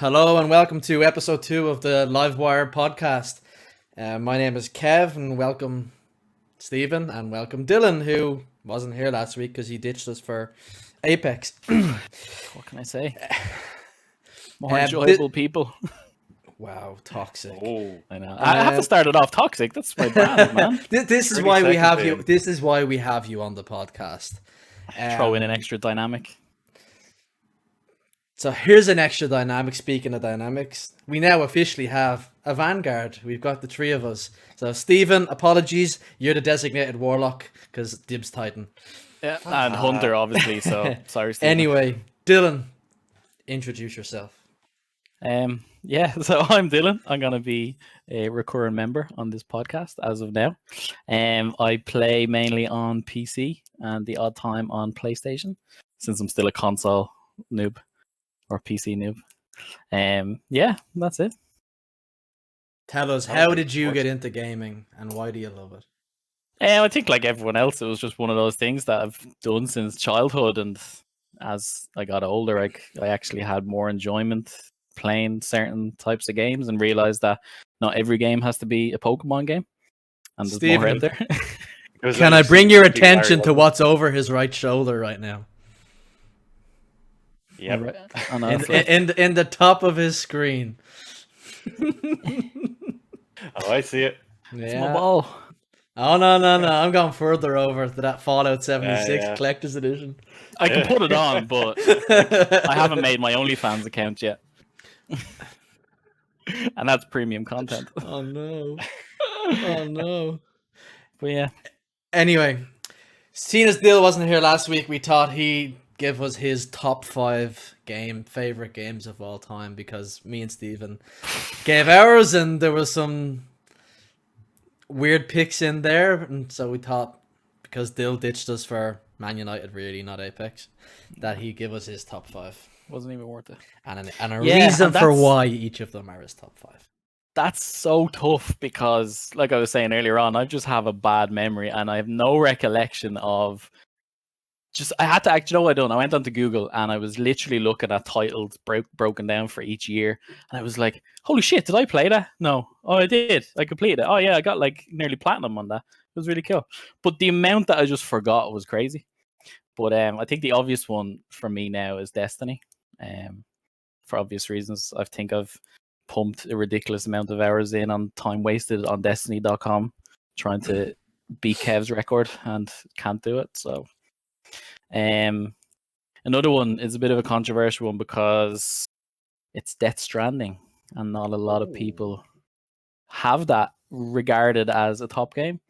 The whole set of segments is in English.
Hello and welcome to episode 2 of the Livewire podcast. My name is Kev and welcome Stephen and welcome Dylan, who wasn't here last week because he ditched us for Apex. What can I say? More enjoyable people. Wow, toxic. Oh, I know. I have to start it off toxic. That's my brand, man. This is why we have you. This is why we have you on the podcast. Throw in an extra dynamic. So here's an extra dynamic. Speaking of dynamics, we now officially have a vanguard. We've got the three of us. So Stephen, apologies, you're the designated warlock because Dibs Titan. Yeah, and Hunter, obviously. So sorry, Stephen. Anyway, Dylan, introduce yourself. Yeah, so I'm Dylan. I'm going to be a recurring member on this podcast as of now. I play mainly on PC and the odd time on PlayStation, since I'm still a console noob or PC noob. Yeah, that's it. Tell us, how did you get into gaming and why do you love it? I think like everyone else, it was just one of those things that I've done since childhood, and as I got older, I actually had more enjoyment playing certain types of games and realized that not every game has to be a Pokemon game, and there's more out there. Can I bring your attention to what's over his right shoulder right now? Yeah, in the top of his screen. Oh, I see it. Yeah. It's my ball. Oh no! I'm going further over to that Fallout 76 collector's edition. I can put it on, but I haven't made my OnlyFans account yet. And that's premium content. Oh no. Oh no. But yeah. Anyway, seeing as Dill wasn't here last week, we thought he'd give us his top 5 favorite games of all time, because me and Stephen gave ours and there was some weird picks in there, and so we thought, because Dill ditched us for Man United, really, not Apex, that he'd give us his top 5. Wasn't even worth it. And a reason for why each of them are his top 5. That's so tough because, like I was saying earlier on, I just have a bad memory and I have no recollection of. I had to actually know what I done. I went onto Google and I was literally looking at titles broken down for each year, and I was like, "Holy shit! Did I play that? No. Oh, I did. I completed it. Oh yeah, I got like nearly platinum on that. It was really cool. But the amount that I just forgot was crazy. But I think the obvious one for me now is Destiny. For obvious reasons, I think I've pumped a ridiculous amount of hours in on time wasted on Destiny.com trying to beat Kev's record and can't do it. So. Another one is a bit of a controversial one because it's Death Stranding, and not a lot of people have that regarded as a top game.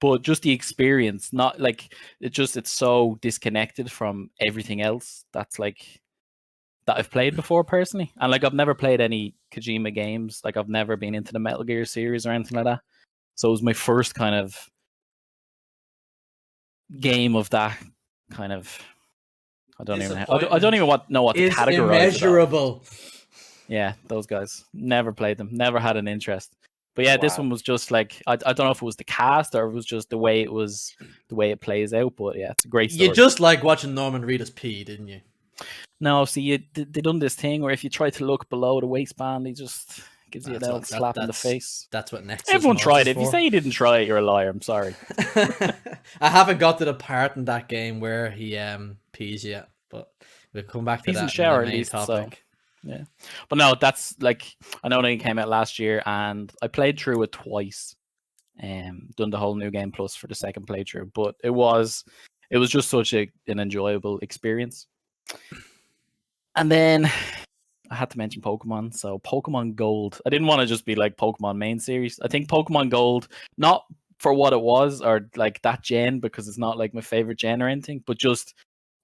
But just the experience, not like it's so disconnected from everything else that's like that I've played before personally. And like I've never played any Kojima games, like I've never been into the Metal Gear series or anything like that. So it was my first kind of game of that kind of, I don't even know what to categorize. Immeasurable. Yeah, those guys. Never played them. Never had an interest. But yeah, This one was just like I don't know if it was the cast or it was just the way it plays out. But yeah, it's a great story. You just like watching Norman Reedus pee, didn't you? No, see, they done this thing where if you try to look below the waistband, he just gives you an old slap in the face. That's what Nexus. Everyone tried it. If you say you didn't try it, you're a liar. I'm sorry. I haven't got to the part in that game where he pees yet, but we'll come back to that. In the shower at least. Topic. So, yeah, but no, that's like I know it came out last year, and I played through it twice. Done the whole New Game Plus for the second playthrough, but it was just such an enjoyable experience. And then I had to mention Pokemon. So Pokemon Gold. I didn't want to just be like Pokemon main series. I think Pokemon Gold, not for what it was or like that gen, because it's not like my favorite gen or anything, but just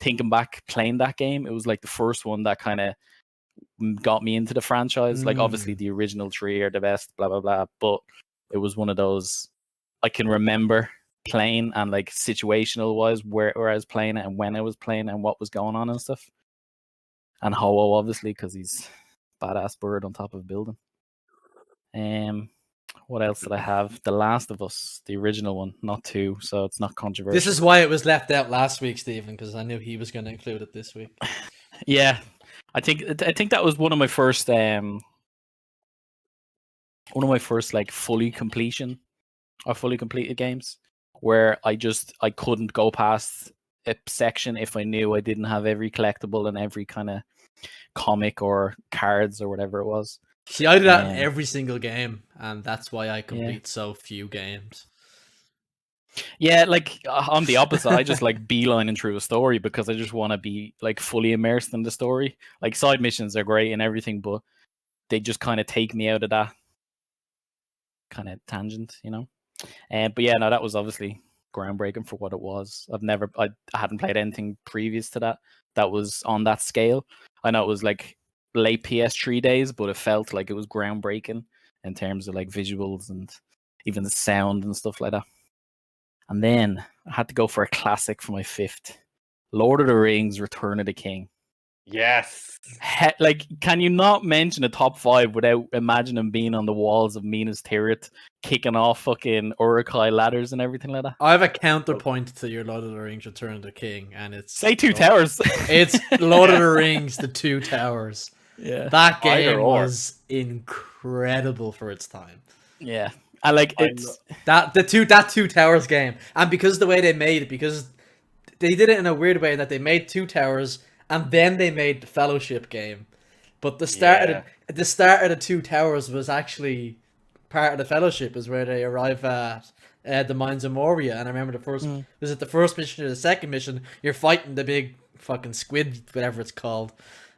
thinking back playing that game, it was like the first one that kind of got me into the franchise. Like obviously the original 3 are the best, blah, blah, blah. But it was one of those I can remember playing and like situational wise where I was playing it and when I was playing and what was going on and stuff. And Ho-Oh, obviously, because he's a badass bird on top of a building. What else did I have? The Last of Us, the original one, not 2, so it's not controversial. This is why it was left out last week, Stephen, because I knew he was going to include it this week. Yeah. I think that was one of my first like fully completed games, where I couldn't go past a section if I knew I didn't have every collectible and every kind of comic or cards or whatever it was. See, I do that in every single game, and that's why I complete so few games. Yeah, like I'm the opposite. I just like beelining through a story because I just want to be like fully immersed in the story. Like side missions are great and everything, but they just kind of take me out of that kind of tangent, you know. But yeah, no, that was obviously groundbreaking for what it was. I hadn't played anything previous to that was on that scale. I know it was like late PS3 days, but it felt like it was groundbreaking in terms of like visuals and even the sound and stuff like that. And then I had to go for a classic for my fifth. Lord of the Rings: Return of the King. Yes. Like, can you not mention a top 5 without imagining being on the walls of Minas Tirith, kicking off fucking Uruk-hai ladders and everything like that? I have a counterpoint to your Lord of the Rings: Return of the King, and it's say Two Towers. It's Lord of the Rings: The Two Towers. Yeah, that game was incredible for its time. Yeah, I like it's that Two Towers game, and because the way they made it, because they did it in a weird way that they made Two Towers and then they made the Fellowship game, but the start of the Two Towers was actually part of the Fellowship, is where they arrive at the Mines of Moria. And I remember the first was it the first mission or the second mission? You're fighting the big fucking squid, whatever it's called.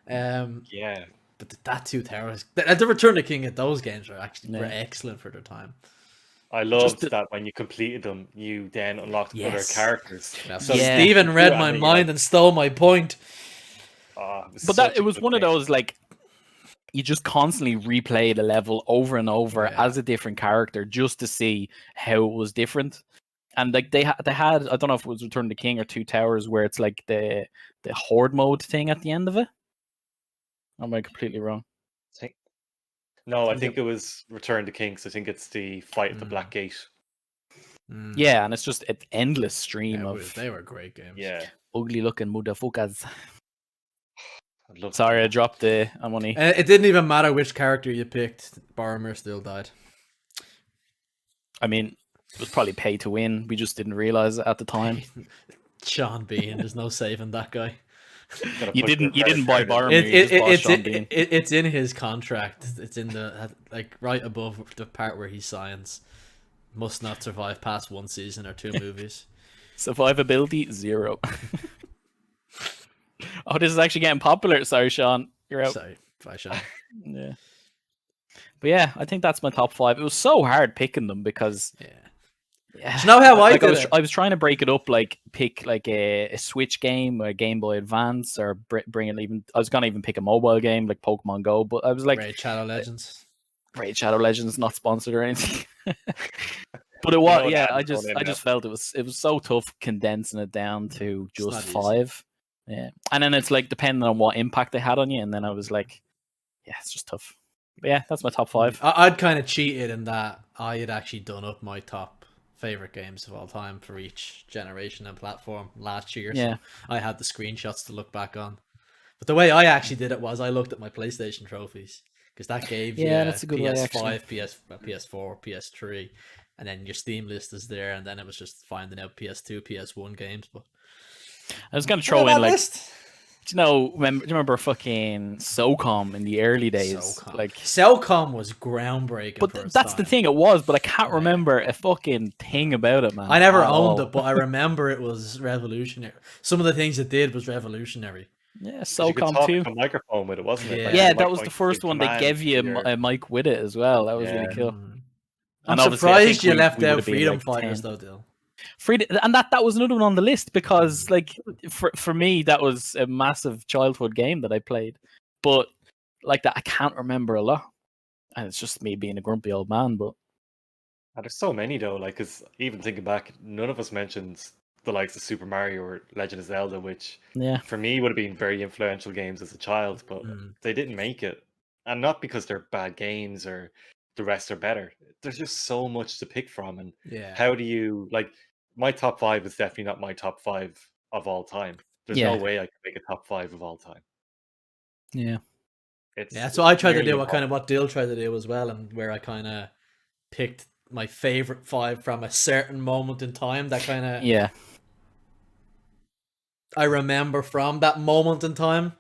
But that Two Towers, the Return of the King, at those games were actually were excellent for their time. I loved that when you completed them, you then unlocked other characters. So Stephen read my mind and stole my point. But it was one of those, like, you just constantly replay the level over and over as a different character just to see how it was different. And like they had, I don't know if it was Return of the King or Two Towers, where it's like the horde mode thing at the end of it. Or am I completely wrong? I think it was Return of the King. So I think it's the fight at the Black Gate. Yeah, and it's just an endless stream of. They were great games. Yeah, ugly looking motherfuckers. Sorry, I dropped the money. It didn't even matter which character you picked. Boromir still died. I mean, it was probably pay to win. We just didn't realize it at the time. Sean Bean, there's no saving that guy. You didn't buy Boromir. It's in his contract. It's in the right above the part where he signs. Must not survive past 1 season or 2 movies. Survivability 0. Oh, this is actually getting popular. Sorry, Sean. You're out. Sorry. Bye, Sean. Yeah. But yeah, I think that's my top 5. It was so hard picking them because... Yeah. Do you know how I did it? I was trying to break it up, like pick like a Switch game or a Game Boy Advance, or bring it even... I was going to even pick a mobile game like Pokemon Go, but I was like... Raid Shadow Legends. Raid Shadow Legends, not sponsored or anything. But it was, I just felt it was so tough condensing it down to just 5. Yeah, and then it's like depending on what impact they had on you, and then I was like, yeah, it's just tough. But yeah, that's my top 5. I'd kind of cheated in that I had actually done up my top favorite games of all time for each generation and platform last year. Yeah, so I had the screenshots to look back on. But the way I actually did it was I looked at my PlayStation trophies, because that gave you that's a good PS5, PS4, PS3, and then your Steam list is there, and then it was just finding out PS2, PS1 games. But I was gonna throw in like, do you remember fucking SOCOM in the early days? SOCOM was groundbreaking. But that's the thing, it was. But I can't remember a fucking thing about it, man. I never owned it, but I remember it was revolutionary. Some of the things it did was revolutionary. Yeah, SOCOM 2. A microphone with it, wasn't it? Yeah, that was the first one. They gave you a mic with it as well. That was really cool. I'm surprised you left out Freedom Fighters, though, Dill. And that was another one on the list, because like for me that was a massive childhood game that I played, but like that I can't remember a lot, and it's just me being a grumpy old man. But there's so many though, like, because even thinking back, none of us mentioned the likes of Super Mario or Legend of Zelda, which for me would have been very influential games as a child, but they didn't make it, and not because they're bad games or the rest are better. There's just so much to pick from, and how do you like? My top 5 is definitely not my top 5 of all time. There's no way I can make a top 5 of all time. Yeah. Yeah, so I tried to do nearly what Dill tried to do as well, and where I kind of picked my favorite 5 from a certain moment in time that kind of Yeah. I remember from that moment in time,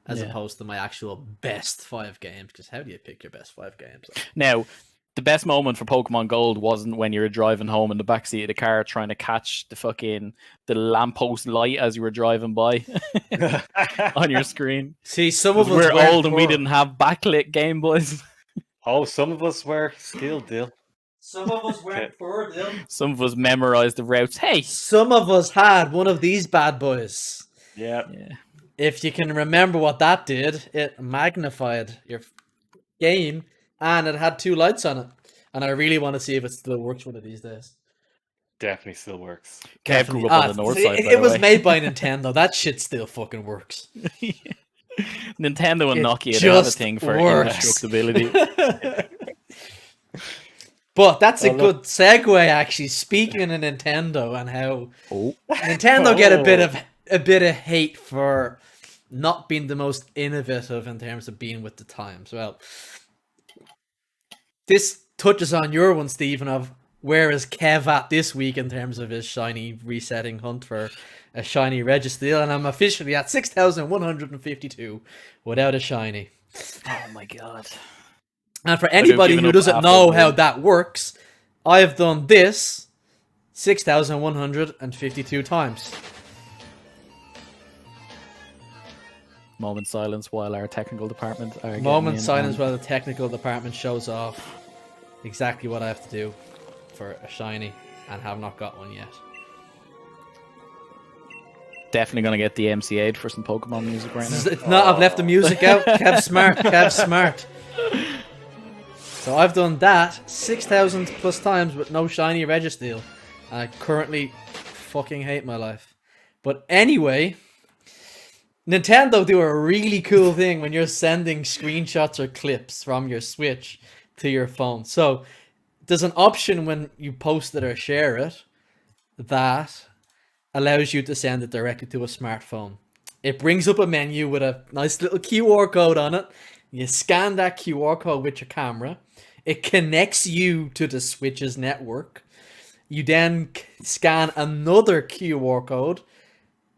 as Yeah. opposed to my actual best 5 games. Because how do you pick your best 5 games? Now, the best moment for Pokemon Gold wasn't when you were driving home in the backseat of the car trying to catch the lamppost light as you were driving by on your screen. See, some of us we're weren't old and we poor. didn't have backlit Game Boys. Oh, some of us were skilled, Dill. Some of us weren't poor, Dill. Some of us memorized the routes. Hey, some of us had one of these bad boys. Yeah. If you can remember what that did, it magnified your game, and it had 2 lights on it. And I really want to see if it still works one of these days. Definitely still works. Kev grew up on the north side. It was made by Nintendo. That shit still fucking works. Nintendo and Nokia just have a thing for works. indestructibility. But that's a good segue, actually. Speaking of Nintendo and how Nintendo get a bit of hate for not being the most innovative in terms of being with the times. Well, this touches on your one, Stephen, of where is Kev at this week in terms of his shiny resetting hunt for a shiny Registeel, and I'm officially at 6,152 without a shiny. Oh my god. And for anybody who doesn't know how that works, I've done this 6,152 times. Moment silence while our technical department are Moment silence while the technical department shows off exactly what I have to do for a shiny and have not got one yet. Definitely going to get the MCA'd for some Pokemon music right now. It's not, I've left the music out. Kev's smart. Kev's smart. So I've done that 6,000 plus times with no shiny Registeel. I currently fucking hate my life. But anyway, Nintendo do a really cool thing when you're sending screenshots or clips from your Switch to your phone. So there's an option when you post it or share it that allows you to send it directly to a smartphone. It brings up a menu with a nice little QR code on it. You scan that QR code with your camera. It connects you to the Switch's network. You then scan another QR code,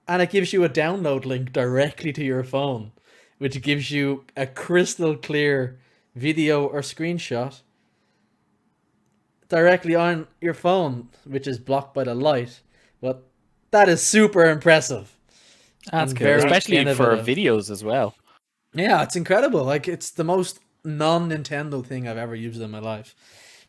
and it gives you a download link directly to your phone, which gives you a crystal clear video or screenshot directly on your phone, which is blocked by the light. But that is super impressive. That's good, especially for videos as well. Yeah, it's incredible. Like, it's the most non-Nintendo thing I've ever used in my life.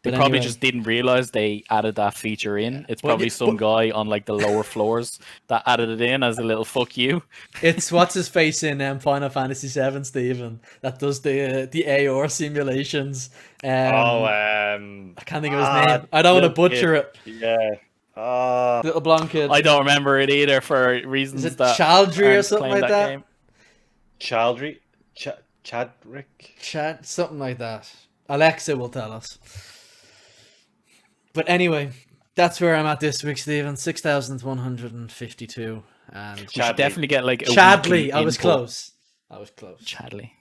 They probably just didn't realize they added that feature in. It's probably some guy on like the lower floors that added it in as a little fuck you. It's what's his face in Final Fantasy VII, Stephen, that does the AR simulations. I can't think of his name. I don't want to butcher it. Yeah. Little blonde kid. I don't remember it either for reasons that Chaldry or something like that? Game. Chaldry? Chadrick? Something like that. Alexa will tell us. But anyway, that's where I'm at this week, Stephen. 6,152. And we should definitely get like a Chadley. I was close. Chadley.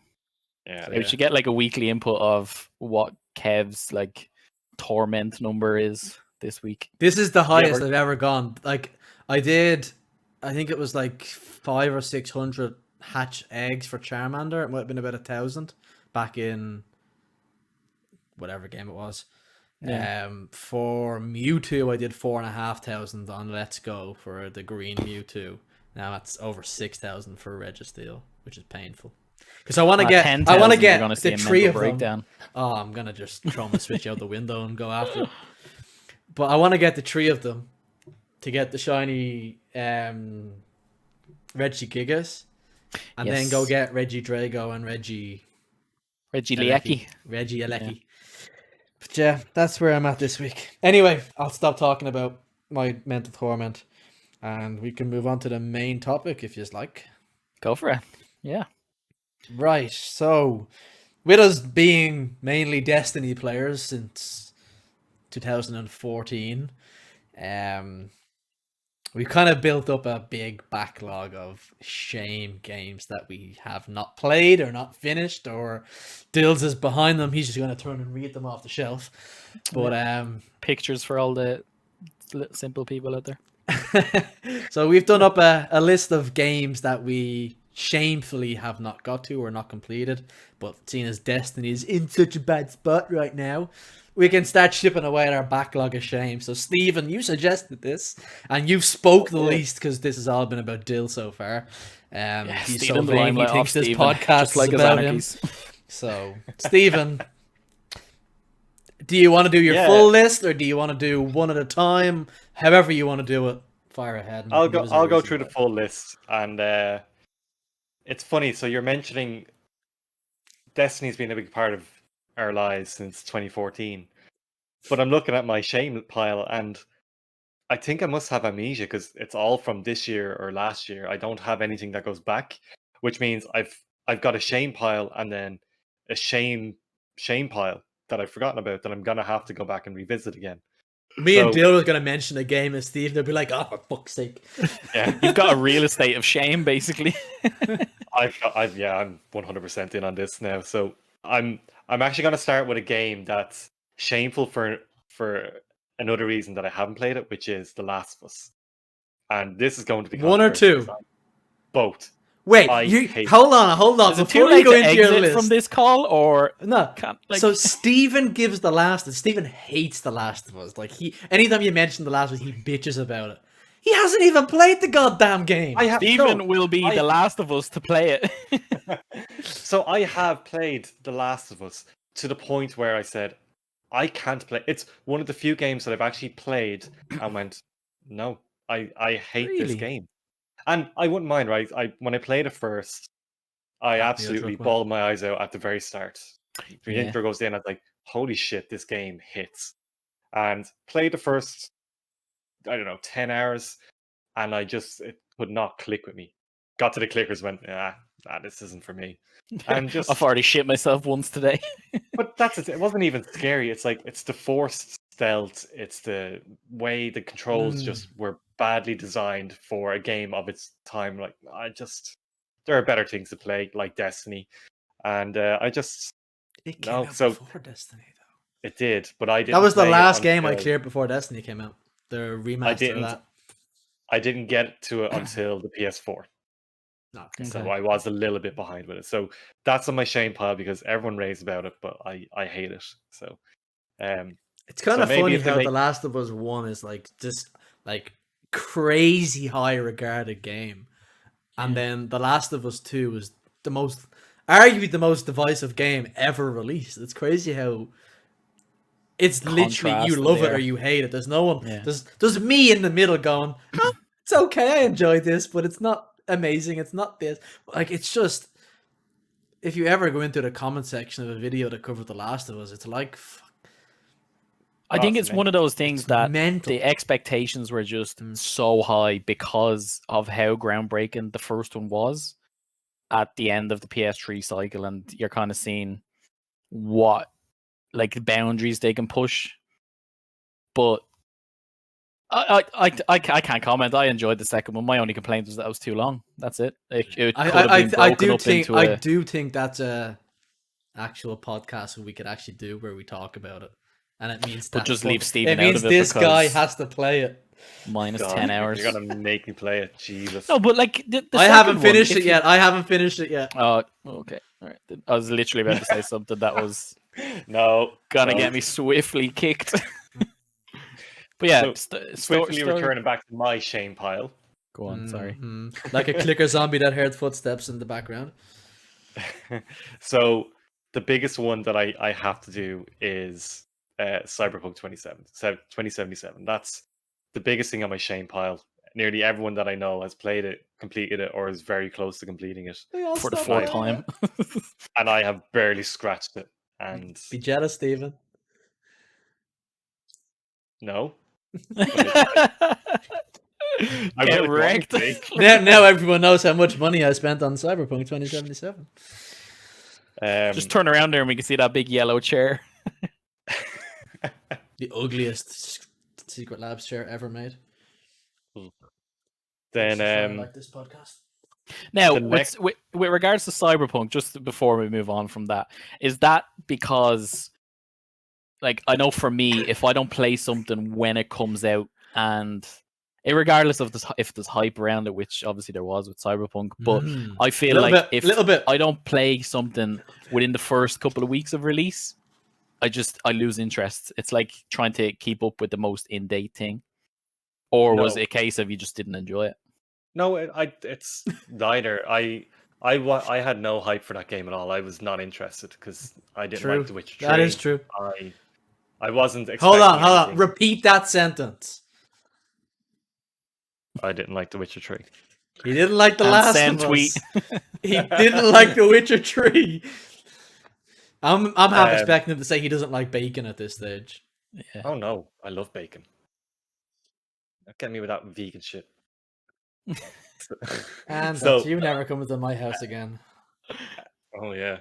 Yeah. We should get like a weekly input of what Kev's like torment number is this week. This is the highest I've ever gone. Like, I think it was like 500 or 600 hatch eggs for Charmander. It might have been about 1,000 back in whatever game it was. Yeah. For Mewtwo, I did 4,500 on Let's Go for the green Mewtwo. Now it's over 6,000 for Registeel, which is painful. Because I want to get the 3 of them. Oh, I'm gonna just throw my Switch out the window and go after it. But I want to get the 3 of them to get the shiny Regigigas, and then go get Regidrago and Regieleki. Yeah. But yeah, that's where I'm at this week. Anyway, I'll stop talking about my mental torment, and we can move on to the main topic if you'd like. Go for it. Yeah. Right. So, with us being mainly Destiny players since 2014, we've kind of built up a big backlog of shame games that we have not played or not finished, or Dills is behind them. He's just going to turn and read them off the shelf. But pictures for all the simple people out there. So we've done up a list of games that we shamefully have not got to or not completed, but seeing as Destiny is in such a bad spot right now, we can start chipping away at our backlog of shame. So Stephen, you suggested this, and you've spoke the least because this has all been about Dill so far. He's so vain, he thinks this podcast is about him. So Stephen, do you want to do your full list, or do you want to do one at a time? However you want to do it, fire ahead. I'll go through the full list, and it's funny. So you're mentioning Destiny's been a big part of our lives since 2014, but I'm looking at my shame pile, and I think I must have amnesia because it's all from this year or last year. I don't have anything that goes back, which means I've got a shame pile and then a shame pile that I've forgotten about that I'm gonna have to go back and revisit again. Me and Dale was going to mention a game, and Steve, they'll be like, "Oh, for fuck's sake!" Yeah, you've got a real estate of shame, basically. I'm 100% in on this now. So I'm actually going to start with a game that's shameful for another reason that I haven't played it, which is The Last of Us. And this is going to be one or two, both. Wait, hold on. Is it too late to exit from this call, or no? So Stephen gives The Last, and Stephen hates The Last of Us. Like anytime you mention The Last of Us, he bitches about it. He hasn't even played the goddamn game. Stephen will be The Last of Us to play it. So I have played The Last of Us to the point where I said, I can't play. It's one of the few games that I've actually played and went, no, I hate this game. And I wouldn't mind, right? When I played it first, I absolutely bawled my eyes out at the very start. The intro goes in, I was like, holy shit, this game hits. And played the first, 10 hours, and it could not click with me. Got to the clickers, went, this isn't for me. And just I've already shit myself once today. But that's it. It wasn't even scary. It's like it's the forced stealth. It's the way the controls just were badly designed for a game of its time. Like there are better things to play, like Destiny, and it came out before Destiny though. It did, but I didn't. That was the last game I cleared before Destiny came out. The remaster of that. I didn't get to it until the PS4. Okay. So I was a little bit behind with it. So that's on my shame pile because everyone raves about it, but I hate it. So it's kind of funny how The Last of Us 1 is like just like crazy high regarded game. And then The Last of Us 2 is arguably the most divisive game ever released. It's crazy how it's literally you love it or you hate it. There's no one. There's me in the middle going, it's okay, I enjoy this, but it's not amazing. It's not this. Like, it's just, if you ever go into the comment section of a video that covered The Last of Us, it's like, I think it's one of those things that the expectations were just so high because of how groundbreaking the first one was at the end of the PS3 cycle, and you're kind of seeing what like boundaries they can push. But I can't comment. I enjoyed the second one. My only complaint was that it was too long. That's it. I do think that's a actual podcast we could actually do where we talk about it, and it means but just leave Stephen out of it. It means this guy has to play it. Minus 10 hours. You're gonna make me play it, Jesus. No, but like I haven't finished it yet. Oh, okay. All right. I was literally about to say something that was gonna get me swiftly kicked. But yeah, swiftly returning back to my shame pile. Go on, sorry. Like a clicker zombie that heard footsteps in the background. So the biggest one that I have to do is Cyberpunk 2077. That's the biggest thing on my shame pile. Nearly everyone that I know has played it, completed it, or is very close to completing it for the fourth time. And I have barely scratched it. And be jealous, Stephen. No. Get wrecked. Now everyone knows how much money I spent on Cyberpunk 2077. Just turn around there and we can see that big yellow chair. The ugliest Secret Labs chair ever made. Then like this podcast. Now, The next- with regards to Cyberpunk, just before we move on from that, is that because, like, I know for me, if I don't play something when it comes out, and regardless of if there's hype around it, which obviously there was with Cyberpunk, but I feel like if I don't play something within the first couple of weeks of release, I lose interest. It's like trying to keep up with the most in-date thing. Or was it a case of you just didn't enjoy it? No, it's neither. I had no hype for that game at all. I was not interested because I didn't like The Witcher 3. That is true. I wasn't expecting Hold on. anything. Repeat that sentence. I didn't like The Witcher 3. He didn't like The Last of tweet. Us. He didn't like The Witcher 3. I'm half expecting him to say he doesn't like bacon at this stage. Yeah. Oh no, I love bacon. Don't get me with that vegan shit. And that's you never coming to my house again. Oh yeah.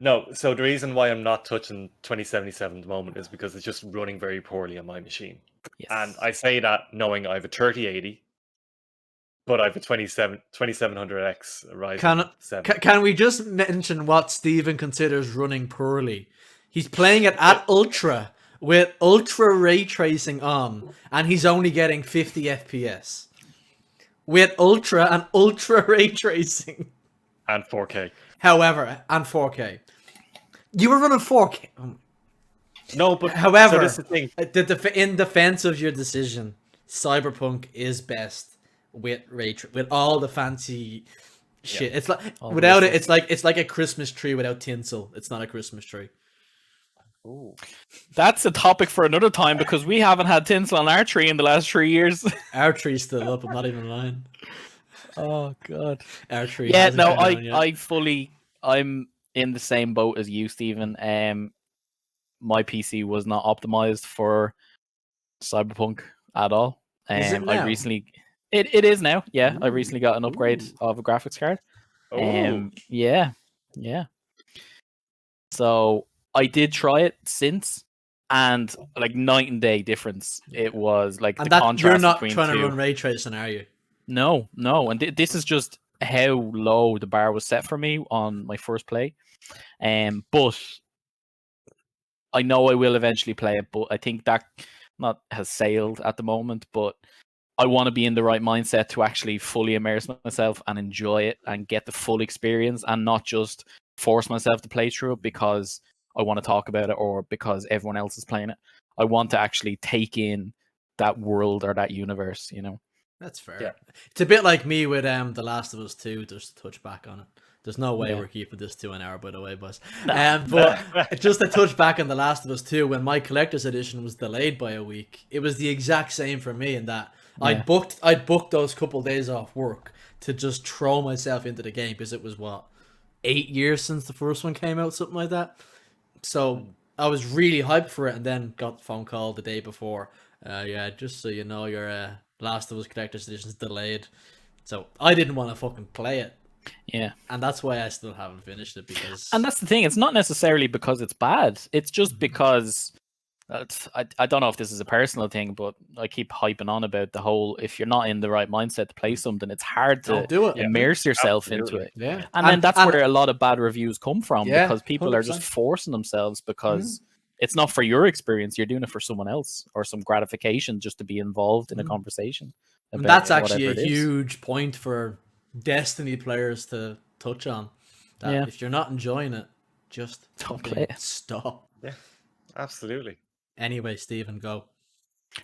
No, so the reason why I'm not touching 2077 at the moment is because it's just running very poorly on my machine. Yes. And I say that knowing I have a 3080, but I have a 2700X Ryzen 7. Can we just mention what Stephen considers running poorly? He's playing it at ultra with ultra ray tracing on, and he's only getting 50 FPS. With ultra and ultra ray tracing. And 4K. However, and 4K. You were running 4K. No, but however, so this is the thing. In defense of your decision, Cyberpunk is best with with all the fancy shit. It's like without it, it's like a Christmas tree without tinsel. It's not a Christmas tree. Ooh. That's a topic for another time because we haven't had tinsel on our tree in the last 3 years. Our tree's still up. I'm not even lying. Oh god. Our tree. Yeah, no, I'm in the same boat as you, Stephen. My PC was not optimized for Cyberpunk at all. Is it now? I recently it is now. Yeah, I recently got an upgrade of a graphics card. Yeah. So I did try it since, and like night and day difference. It was like and the contrast you're not between trying two. to run ray tracing, are you? No, and this is just how low the bar was set for me on my first play. But I know I will eventually play it. But I think that not has sailed at the moment. But I want to be in the right mindset to actually fully immerse myself and enjoy it and get the full experience, and not just force myself to play through it because I want to talk about it or because everyone else is playing it. I want to actually take in that world or that universe, you know. That's fair. Yeah. It's a bit like me with The Last of Us 2, just to touch back on it. There's no way we're keeping this to an hour, by the way, boys. But just to touch back on The Last of Us 2, when my collector's edition was delayed by a week, it was the exact same for me in that I'd booked those couple days off work to just throw myself into the game because it was 8 years since the first one came out, something like that. So I was really hyped for it, and then got the phone call the day before. Just so you know, your Last of Us collector's edition is delayed. So I didn't want to fucking play it. Yeah. And that's why I still haven't finished it, because... And that's the thing, it's not necessarily because it's bad. It's just because... I don't know if this is a personal thing, but I keep hyping on about the whole, if you're not in the right mindset to play something, it's hard to immerse yourself into it. Yeah. And then that's where a lot of bad reviews come from, because people 100%. Are just forcing themselves because it's not for your experience, you're doing it for someone else or some gratification just to be involved in a conversation. And that's actually a huge point for Destiny players to touch on. That if you're not enjoying it, just don't play it. Stop. Yeah, absolutely. Anyway, Stephen, go.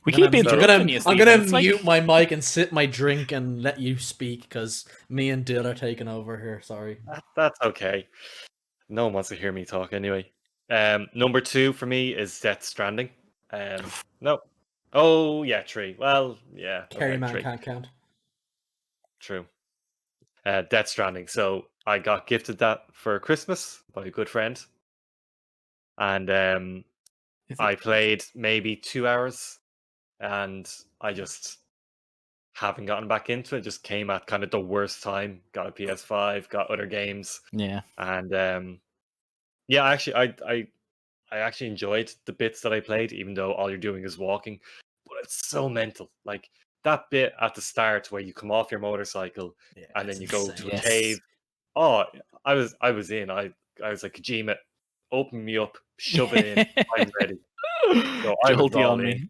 We keep interrupting you, I'm gonna mute my mic and sip my drink and let you speak because me and Dill are taking over here. Sorry. That's okay. No one wants to hear me talk anyway. Number 2 for me is Death Stranding. No. Oh yeah, 3. Well, yeah. Carry Man can't count. True. Death Stranding. So I got gifted that for Christmas by a good friend, and I played maybe 2 hours, and I just haven't gotten back into it. Just came at kind of the worst time. Got a PS5, got other games. Yeah. And I actually enjoyed the bits that I played, even though all you're doing is walking. But it's so mental. Like that bit at the start where you come off your motorcycle and then you go to a cave. Oh, I was in. I was like, Kojima, open me up, shove it in. I'm ready. So I was Jolty all on in. me.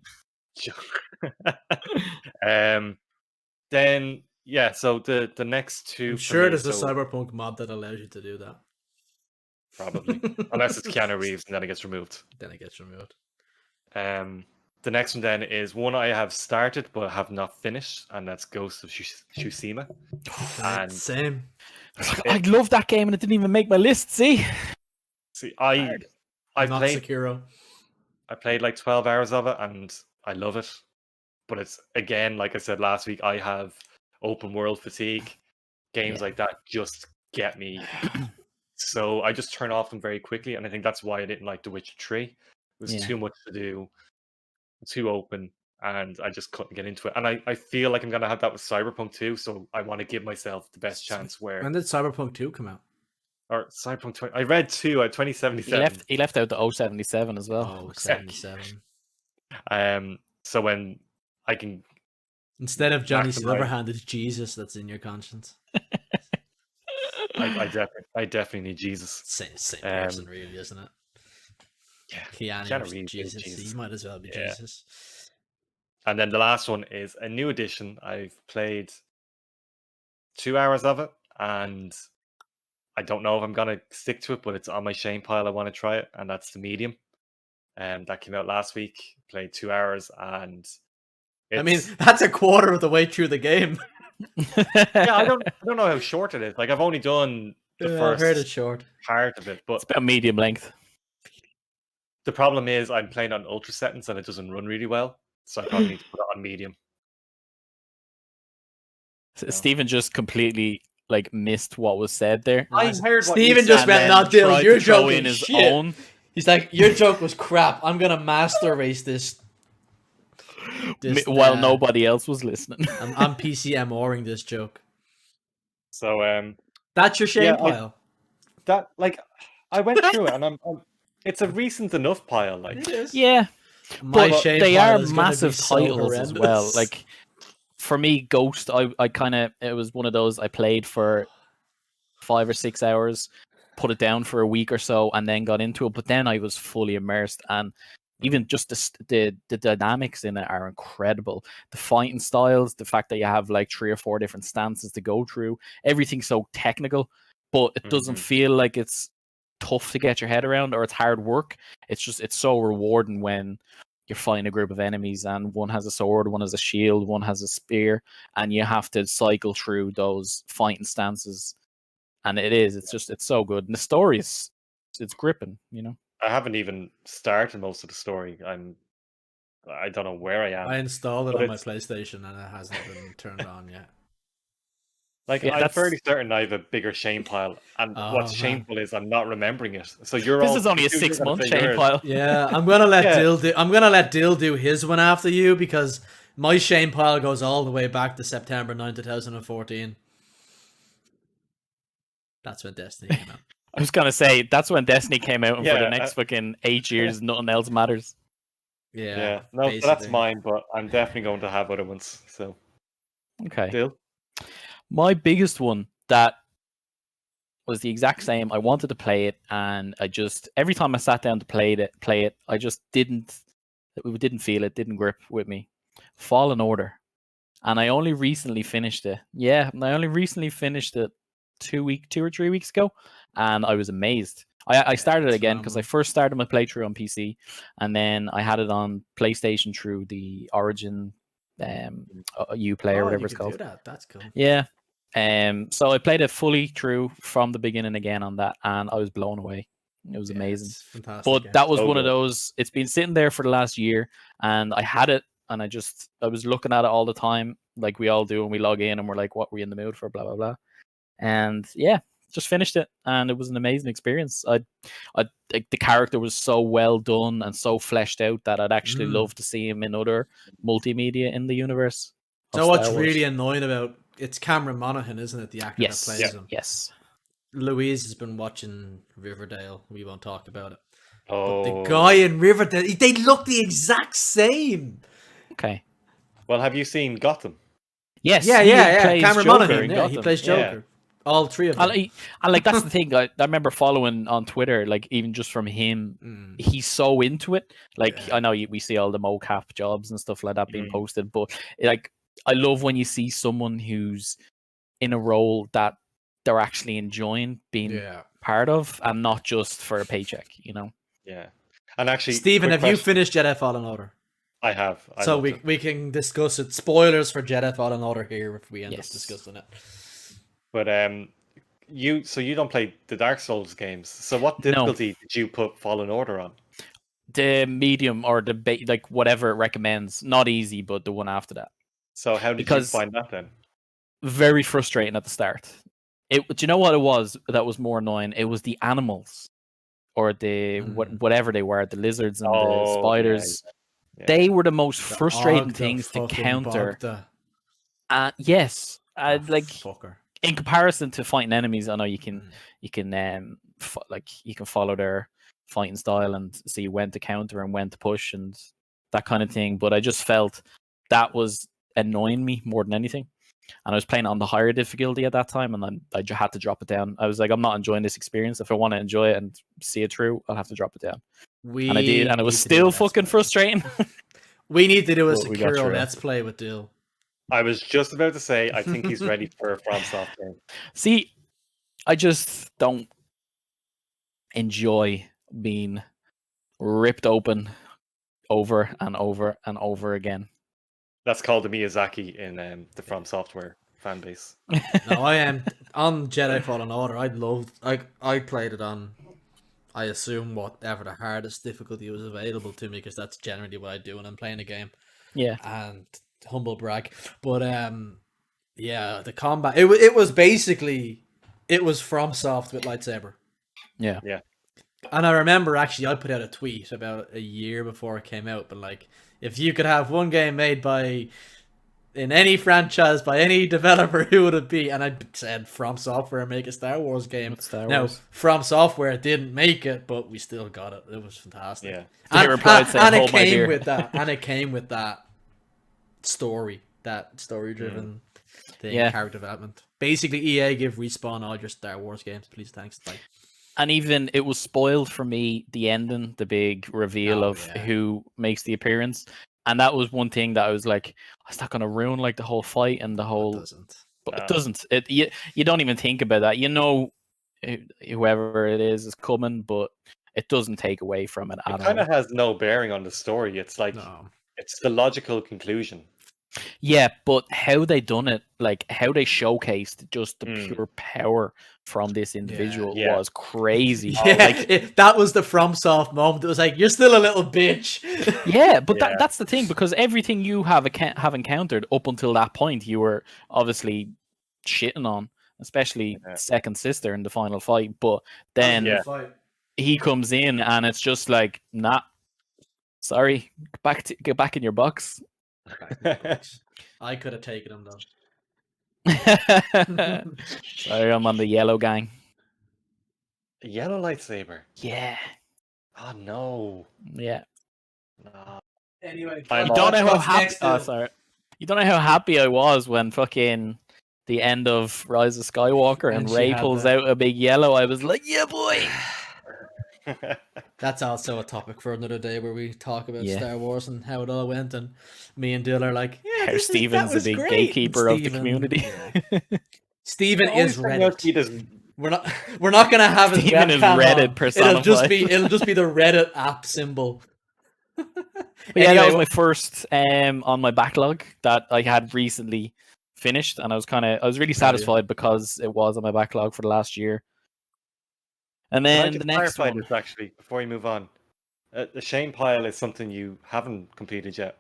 Then so the next two. I'm sure there's a Cyberpunk mod that allows you to do that. Probably, unless it's Keanu Reeves, and then it gets removed. The next one then is one I have started but have not finished, and that's Ghost of Tsushima. And same. I love that game, and it didn't even make my list. See, I not played Sekiro. I played like 12 hours of it, and I love it. But it's, again, like I said last week, I have open world fatigue. Games like that just get me. So I just turn off them very quickly, and I think that's why I didn't like The Witcher 3. It was too much to do, too open, and I just couldn't get into it. And I feel like I'm going to have that with Cyberpunk 2, so I want to give myself the best chance. When did Cyberpunk 2 come out? Or Cyberpunk 20. I read 2 at 2077. He left out the 077 as well. 077. So when I can, instead of Johnny Silverhand, it's Jesus that's in your conscience. I definitely need Jesus. Same person, really, isn't it? Yeah, Keanu Reeves, Jesus. He might as well be Jesus. And then the last one is a new edition. I've played 2 hours of it, and I don't know if I'm gonna stick to it, but it's on my shame pile. I want to try it, and that's The Medium. That came out last week. Played 2 hours, and I mean, that's a quarter of the way through the game. I don't know how short it is. Like, I've only done the first I heard it's short part of it, but it's about medium length. The problem is I'm playing on ultra settings and it doesn't run really well, so I probably need to put it on medium. Stephen just completely missed what was said there. I heard what Stephen just went, "Not Dylan, your joke was shit." Own. He's like, "Your joke was crap. I'm gonna master race this." While nobody else was listening. I'm PCMOring this joke. So that's your shame pile. I went through it, and it's a recent enough pile. It is. Yeah, but they are massive titles as well. Like, for me, Ghost, I kind of, it was one of those I played for 5 or 6 hours, put it down for a week or so, and then got into it. But then I was fully immersed, and even just the dynamics in it are incredible. The fighting styles, the fact that you have 3 or 4 different stances to go through, everything's so technical, but it doesn't feel like it's tough to get your head around or it's hard work. It's so rewarding when you're fighting a group of enemies and one has a sword, one has a shield, one has a spear, and you have to cycle through those fighting stances. And it's so good. And the story it's gripping, I haven't even started most of the story. I don't know where I am. I installed it on my PlayStation and it hasn't been turned on yet. I'm fairly certain I have a bigger shame pile, and what's shameful is I'm not remembering it. So this is only a 6-month shame pile. Yeah, I'm gonna let Dill do his one after you, because my shame pile goes all the way back to September 9, 2014. That's when Destiny came out. I was gonna say that's when Destiny came out, and for the next fucking 8 years, nothing else matters. Yeah. No, so that's mine, but I'm definitely going to have other ones. So okay, Dill. My biggest one that was the exact same. I wanted to play it, and I just every time I sat down to play it, I just didn't feel it, didn't grip with me. Fallen Order, and I only recently finished it. Yeah, I only recently finished it 2 or 3 weeks ago, and I was amazed. I started it again because I first started my playthrough on PC, and then I had it on PlayStation through the Origin Uplay or whatever it's called. That's cool. Yeah. So I played it fully through from the beginning again on that, and I was blown away. It was amazing. Fantastic. But that was one of those. It's been sitting there for the last year, and I had it, and I was looking at it all the time, like we all do when we log in, and we're like, "What were you in the mood for?" Blah blah blah. And yeah, just finished it, and it was an amazing experience. The character was so well done and so fleshed out that I'd actually love to see him in other multimedia in the universe. So what's really annoying about it's Cameron Monaghan, isn't it? The actor that plays him. Yes. Louise has been watching Riverdale. We won't talk about it. Oh, but the guy in Riverdale, they look the exact same. Okay. Well, have you seen Gotham? Yes, Yeah, he yeah, yeah. plays Cameron Joker Monaghan. in Yeah, Gotham. he plays Yeah. Joker. All three of them. And like that's the thing. I remember following on Twitter, like even just from him, he's so into it. Like I know we see all the mocap jobs and stuff like that being posted, but like I love when you see someone who's in a role that they're actually enjoying being part of, and not just for a paycheck. You know. Yeah. And actually, Stephen, quick have you question. finised Jedi Fallen Order? I have. I So loved it. we can discuss it. Spoilers for Jedi Fallen Order here if we end up discussing it. But you don't play the Dark Souls games. So what difficulty did you put Fallen Order on? The medium or the like whatever it recommends. Not easy, but the one after that. So how did you find that then? Very frustrating at the start. Do you know what it was that was more annoying? It was the animals, or the whatever they were, the lizards and the spiders. Yeah. They were the most frustrating things to counter. Yes, like fucker. In comparison to fighting enemies, I know you can like you can follow their fighting style and see when to counter and when to push and that kind of thing. But I just felt that was annoying me more than anything. And I was playing on the higher difficulty at that time, and I just had to drop it down. I was like, I'm not enjoying this experience. If I want to enjoy it and see it through, I'll have to drop it down. And I did, and it was still fucking frustrating. We need to do a Sekiro Let's Play with Dill. I was just about to say, I think he's ready for a FromSoft game. See, I just don't enjoy being ripped open over and over and over again. That's called the Miyazaki in the From Software fan base. No, I am on Jedi Fallen Order. I played it on, I assume, whatever the hardest difficulty was available to me, because that's generally what I do when I'm playing a game. Yeah. And humble brag, but yeah, the combat it was basically FromSoft with lightsaber. Yeah. And I remember actually I put out a tweet about a year before it came out, but like, if you could have one game made in any franchise by any developer, who would it be? And I said From Software make a Star Wars game. Now, From Software didn't make it, but we still got it. It was fantastic. Yeah. And it came with that. And it came with that story-driven thing, character development. Basically, EA give Respawn all your Star Wars games, please, thanks. Like, and even it was spoiled for me, the ending, the big reveal of who makes the appearance. And that was one thing that I was like, it's not going to ruin like the whole fight and the whole... It doesn't. But it doesn't. You don't even think about that. You know whoever it is coming, but it doesn't take away from it at all. It kind of has no bearing on the story. It's like, it's the logical conclusion. Yeah, but how they done it, like how they showcased just the pure power from this individual was crazy. That was the FromSoft moment. It was like, you're still a little bitch. Yeah, but that's the thing, because everything you have encountered up until that point, you were obviously shitting on, especially Second Sister in the final fight. But then he comes in and it's just like, nah, sorry, get back in your box. I could have taken him though. Sorry, I'm on the yellow gang. A yellow lightsaber. Yeah. Oh no. Yeah. No. Anyway, you don't know how happy. Oh, sorry. You don't know how happy I was when fucking the end of Rise of Skywalker and Rey pulls out a big yellow. I was like, yeah, boy. That's also a topic for another day, where we talk about Star Wars and how it all went, and me and Dill are like, how Stephen's a big gatekeeper of the community. Stephen is Reddit. We're not gonna have his Stephen is Reddit personified. It'll just be the Reddit app symbol. But yeah, that was my first on my backlog that I had recently finished, and I was really satisfied because it was on my backlog for the last year. And then the next one, this actually, before you move on, the Shane pile is something you haven't completed yet.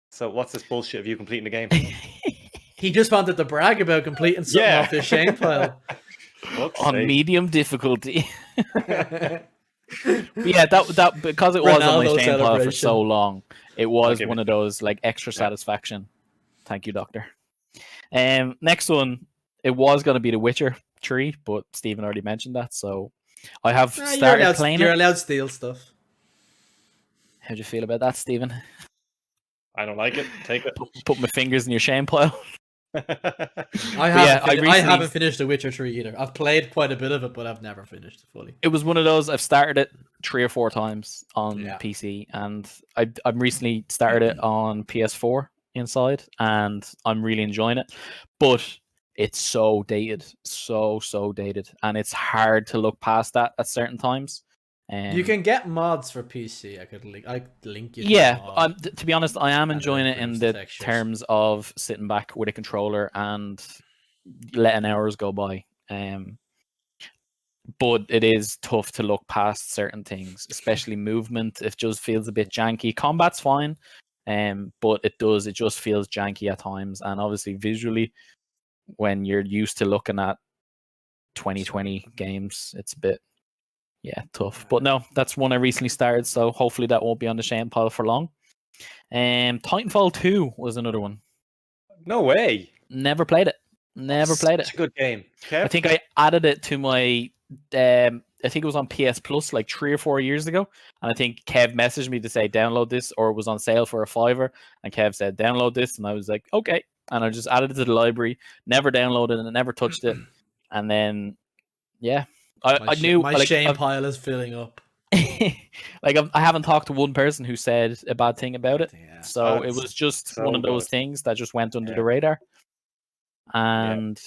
So what's this bullshit of you completing the game? He just wanted to brag about completing something off his Shane pile on medium difficulty. But yeah, that because it was on my Shane pile for so long, it was one of those like extra satisfaction. Thank you, Doctor. Next one, it was going to be The Witcher 3, but Stephen already mentioned that, so I have started playing it. You're allowed to steal stuff. How do you feel about that, Stephen? I don't like it. Take it. Put my fingers in your shame pile. I haven't finished The Witcher 3 either. I've played quite a bit of it, but I've never finished it fully. It was one of those, I've started it 3 or 4 times on PC, and I've recently started it on PS4 inside, and I'm really enjoying it. But it's so dated, so dated, and it's hard to look past that at certain times. You can get mods for PC. I could link you. To be honest, I am enjoying it in the terms of sitting back with a controller and letting hours go by. But it is tough to look past certain things, especially movement. It just feels a bit janky. Combat's fine, but it just feels janky at times. And obviously, visually, when you're used to looking at 2020 games, it's a bit tough. But no, that's one I recently started, so hopefully that won't be on the shame pile for long. Titanfall 2 was another one. No way. Never played it. It's a good game. Kev? I think I added it to my I think it was on PS Plus like 3 or 4 years ago, and I think Kev messaged me to say download this, or it was on sale for $5, and Kev said download this, and I was like okay, and I just added it to the library, never downloaded it, and never touched it, and then I knew my shame pile is filling up. Like I haven't talked to one person who said a bad thing about it, so it was just one of those things that just went under the radar. And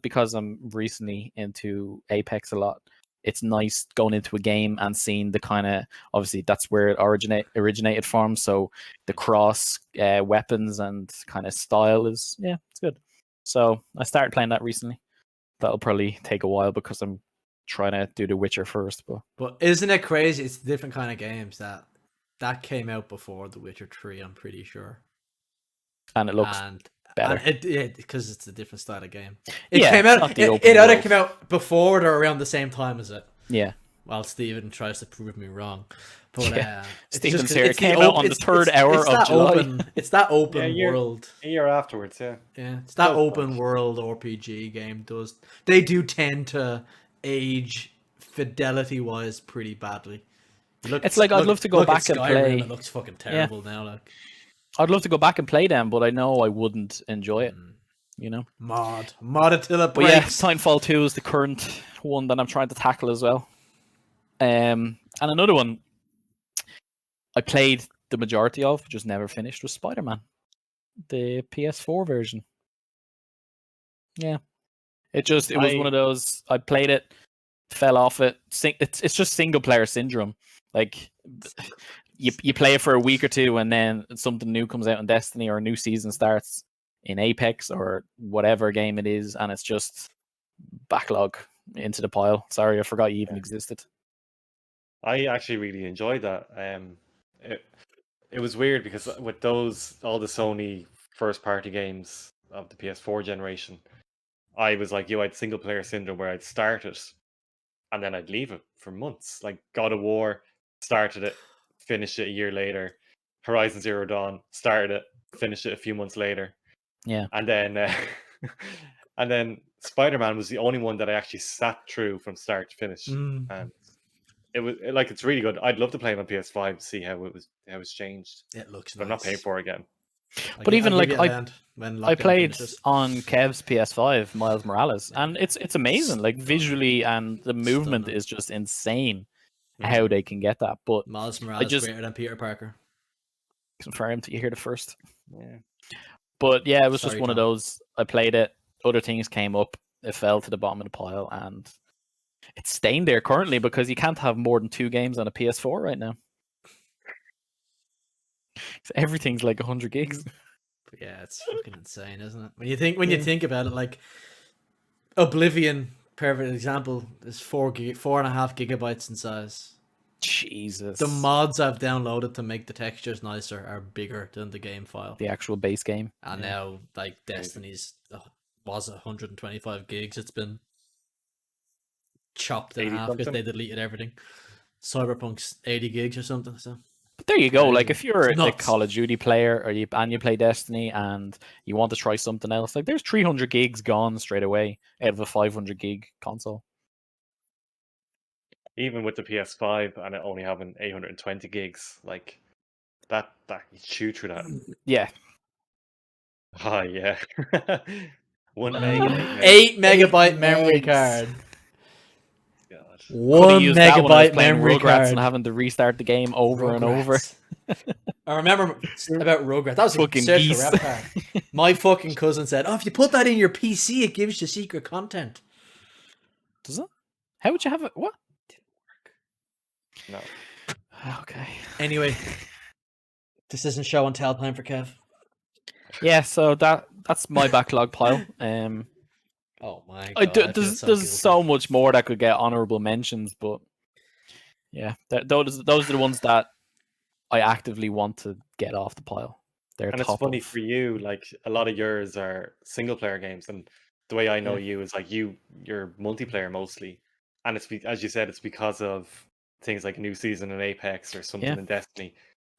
because I'm recently into Apex a lot, it's nice going into a game and seeing the kind of, obviously that's where it originated from, so the cross weapons and kind of style is it's good. So I started playing that recently. That'll probably take a while because I'm trying to do The Witcher first, but isn't it crazy? It's different kind of games that came out before The Witcher 3, I'm pretty sure, and it looks better. Because it's a different style of game. It came out. It either came out before or around the same time as it. Yeah. While Steven tries to prove me wrong, but Steven's here. It came out on the third hour of July. It's that open world. A year afterwards, yeah. It's that open world RPG game. They do tend to age fidelity wise pretty badly. I'd love to go back and play. It looks fucking terrible now. Like, I'd love to go back and play them, but I know I wouldn't enjoy it. You know, mod it till it breaks. But yeah, Titanfall 2 is the current one that I'm trying to tackle as well. And another one I played the majority of, just never finished, was Spider-Man, the PS4 version. Yeah, it was one of those. I played it, fell off it. It's just single player syndrome. Like you play it for a week or two, and then something new comes out in Destiny, or a new season starts in Apex, or whatever game it is, and it's just backlog into the pile. Sorry, I forgot you even existed. I actually really enjoyed that. It was weird because with all the Sony first party games of the PS4 generation, I was like, I had single player syndrome where I'd start it and then I'd leave it for months. Like God of War, started it, finished it a year later. Horizon Zero Dawn, started it, finished it a few months later. Yeah. And then Spider-Man was the only one that I actually sat through from start to finish. And it was it's really good. I'd love to play it on PS5 to see how it's changed. It looks nice. I'm not paying for it again. But even I played on Kev's PS5 Miles Morales, and it's amazing. Like visually, and the movement is just insane. How they can get that. But Miles Morales is greater than Peter Parker. Confirm that you hear it first. Yeah. But yeah, it was just one of those. I played it. Other things came up. It fell to the bottom of the pile, and it's staying there currently because you can't have more than 2 games on a PS4 right now. Everything's like 100 gigs. But yeah, it's fucking insane, isn't it? When you think about it, like Oblivion, perfect example, is 4.5 gigabytes in size. Jesus. The mods I've downloaded to make the textures nicer are bigger than the game file. The actual base game. And now, like, Destiny's was 125 gigs. It's been chopped in half because they deleted everything. Cyberpunk's 80 gigs or something. So, but there you go. Like, if you're a Call of Duty player or you play Destiny and you want to try something else, like there's 300 gigs gone straight away out of a 500 gig console. Even with the PS5 and it only having 820 gigs, like That you shoot through that. Yeah. Oh yeah. 1 meg and 8 meg. 8 MB 8 memory megs. card. God. Could have 1 used that when I was megabyte playing memory Rugrats card. and having to restart the game over and over. Rugrats. I remember about Rugrats. That was a Fucking search for geese. rep card. My fucking cousin said, "Oh, if you put that in your PC, it gives you secret content." Does it? How would you have it? What? No. Okay. Anyway, this isn't show and tell time for Kev. Yeah, so that's my backlog pile. Oh my god! There's so much more that could get honorable mentions, but yeah, those are the ones that I actively want to get off the pile. They're And it's funny for you, like a lot of yours are single player games, and the way I know you is like you're multiplayer mostly, and it's as you said, it's because of things like a new season in Apex or something in Destiny.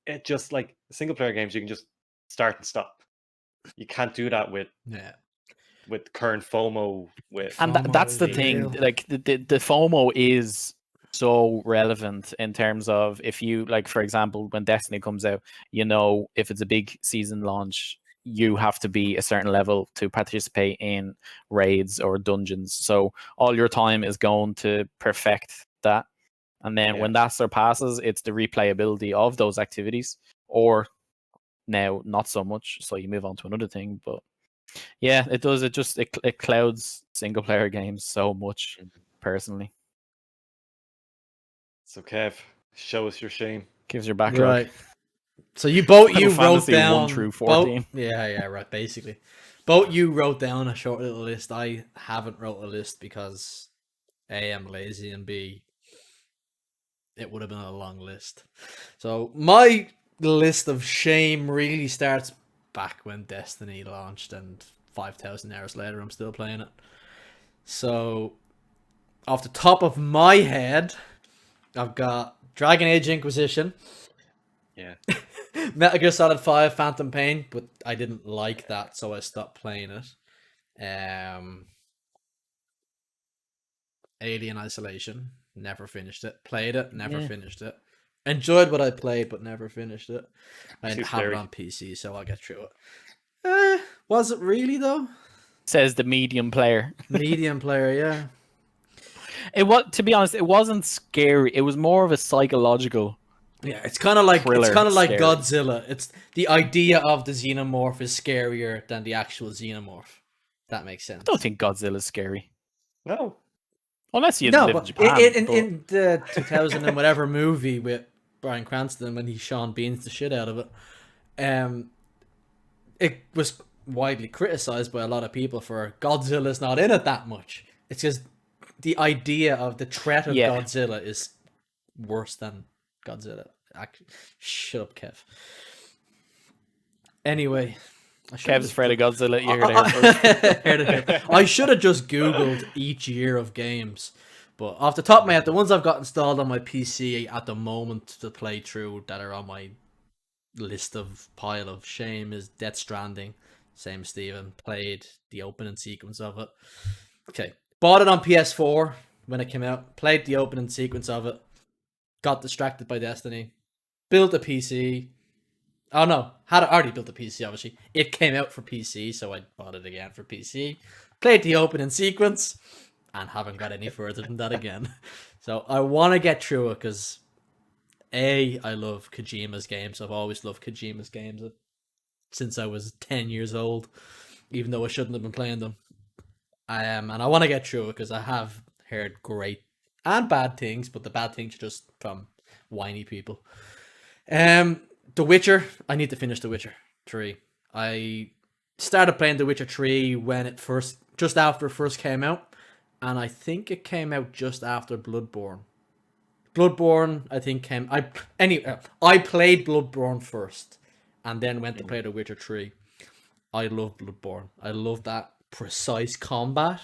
It just like single player games, you can just start and stop. You can't do that with current FOMO. And that's the thing. Like the FOMO is so relevant in terms of if you like, for example, when Destiny comes out, you know, if it's a big season launch, you have to be a certain level to participate in raids or dungeons. So all your time is going to perfect that. And then when that surpasses, it's the replayability of those activities, or now not so much. So you move on to another thing. But yeah, it does. It clouds single player games so much, personally. So Kev, show us your shame. Gives your backlog. Right. So you wrote down 1 through 14. Yeah, right. Basically, you wrote down a short little list. I haven't wrote a list because A, I'm lazy, and B, it would have been a long list. So my list of shame really starts back when Destiny launched, and 5,000 hours later, I'm still playing it. So, off the top of my head, I've got Dragon Age Inquisition. Yeah. Metal Gear Solid 5 Phantom Pain, but I didn't like that, so I stopped playing it. Alien Isolation, never finished it. Played it, never finished it. Enjoyed what I played, but never finished it. I have it on PC, so I'll get through it. Was it really though? Says the medium player. Medium player, yeah. It was, to be honest, it wasn't scary. It was more of a psychological. Yeah, it's kind of like scary. Godzilla. It's the idea of the xenomorph is scarier than the actual xenomorph. That makes sense. I don't think Godzilla's scary. No. Unless you live in Japan. In the 2000 and whatever movie with Bryan Cranston when he Sean Beans the shit out of it, it was widely criticized by a lot of people for Godzilla's not in it that much. It's just the idea of the threat of Godzilla is worse than Godzilla. Actually, shut up, Kev. Anyway, Kev's afraid of Godzilla. You heard it first. I should have just Googled each year of games, but off the top of my head, the ones I've got installed on my PC at the moment to play through that are on my list of pile of shame is Death Stranding. Same as Steven. Played the opening sequence of it. Okay. Bought it on PS4 when it came out. Played the opening sequence of it. Got distracted by Destiny. Built a PC. Oh no, had already built a PC, obviously. It came out for PC, so I bought it again for PC. Played the opening sequence, and haven't got any further than that again. So I want to get through it, because I love Kojima's games. I've always loved Kojima's games since I was 10 years old, even though I shouldn't have been playing them. And I want to get through it, because I have heard great and bad things, but the bad things are just from whiny people. The Witcher, I need to finish The Witcher 3. I started playing The Witcher 3 when it just after it first came out, and I think it came out just after Bloodborne. Bloodborne, I think I played Bloodborne first, and then went to play The Witcher 3. I love Bloodborne. I love that precise combat.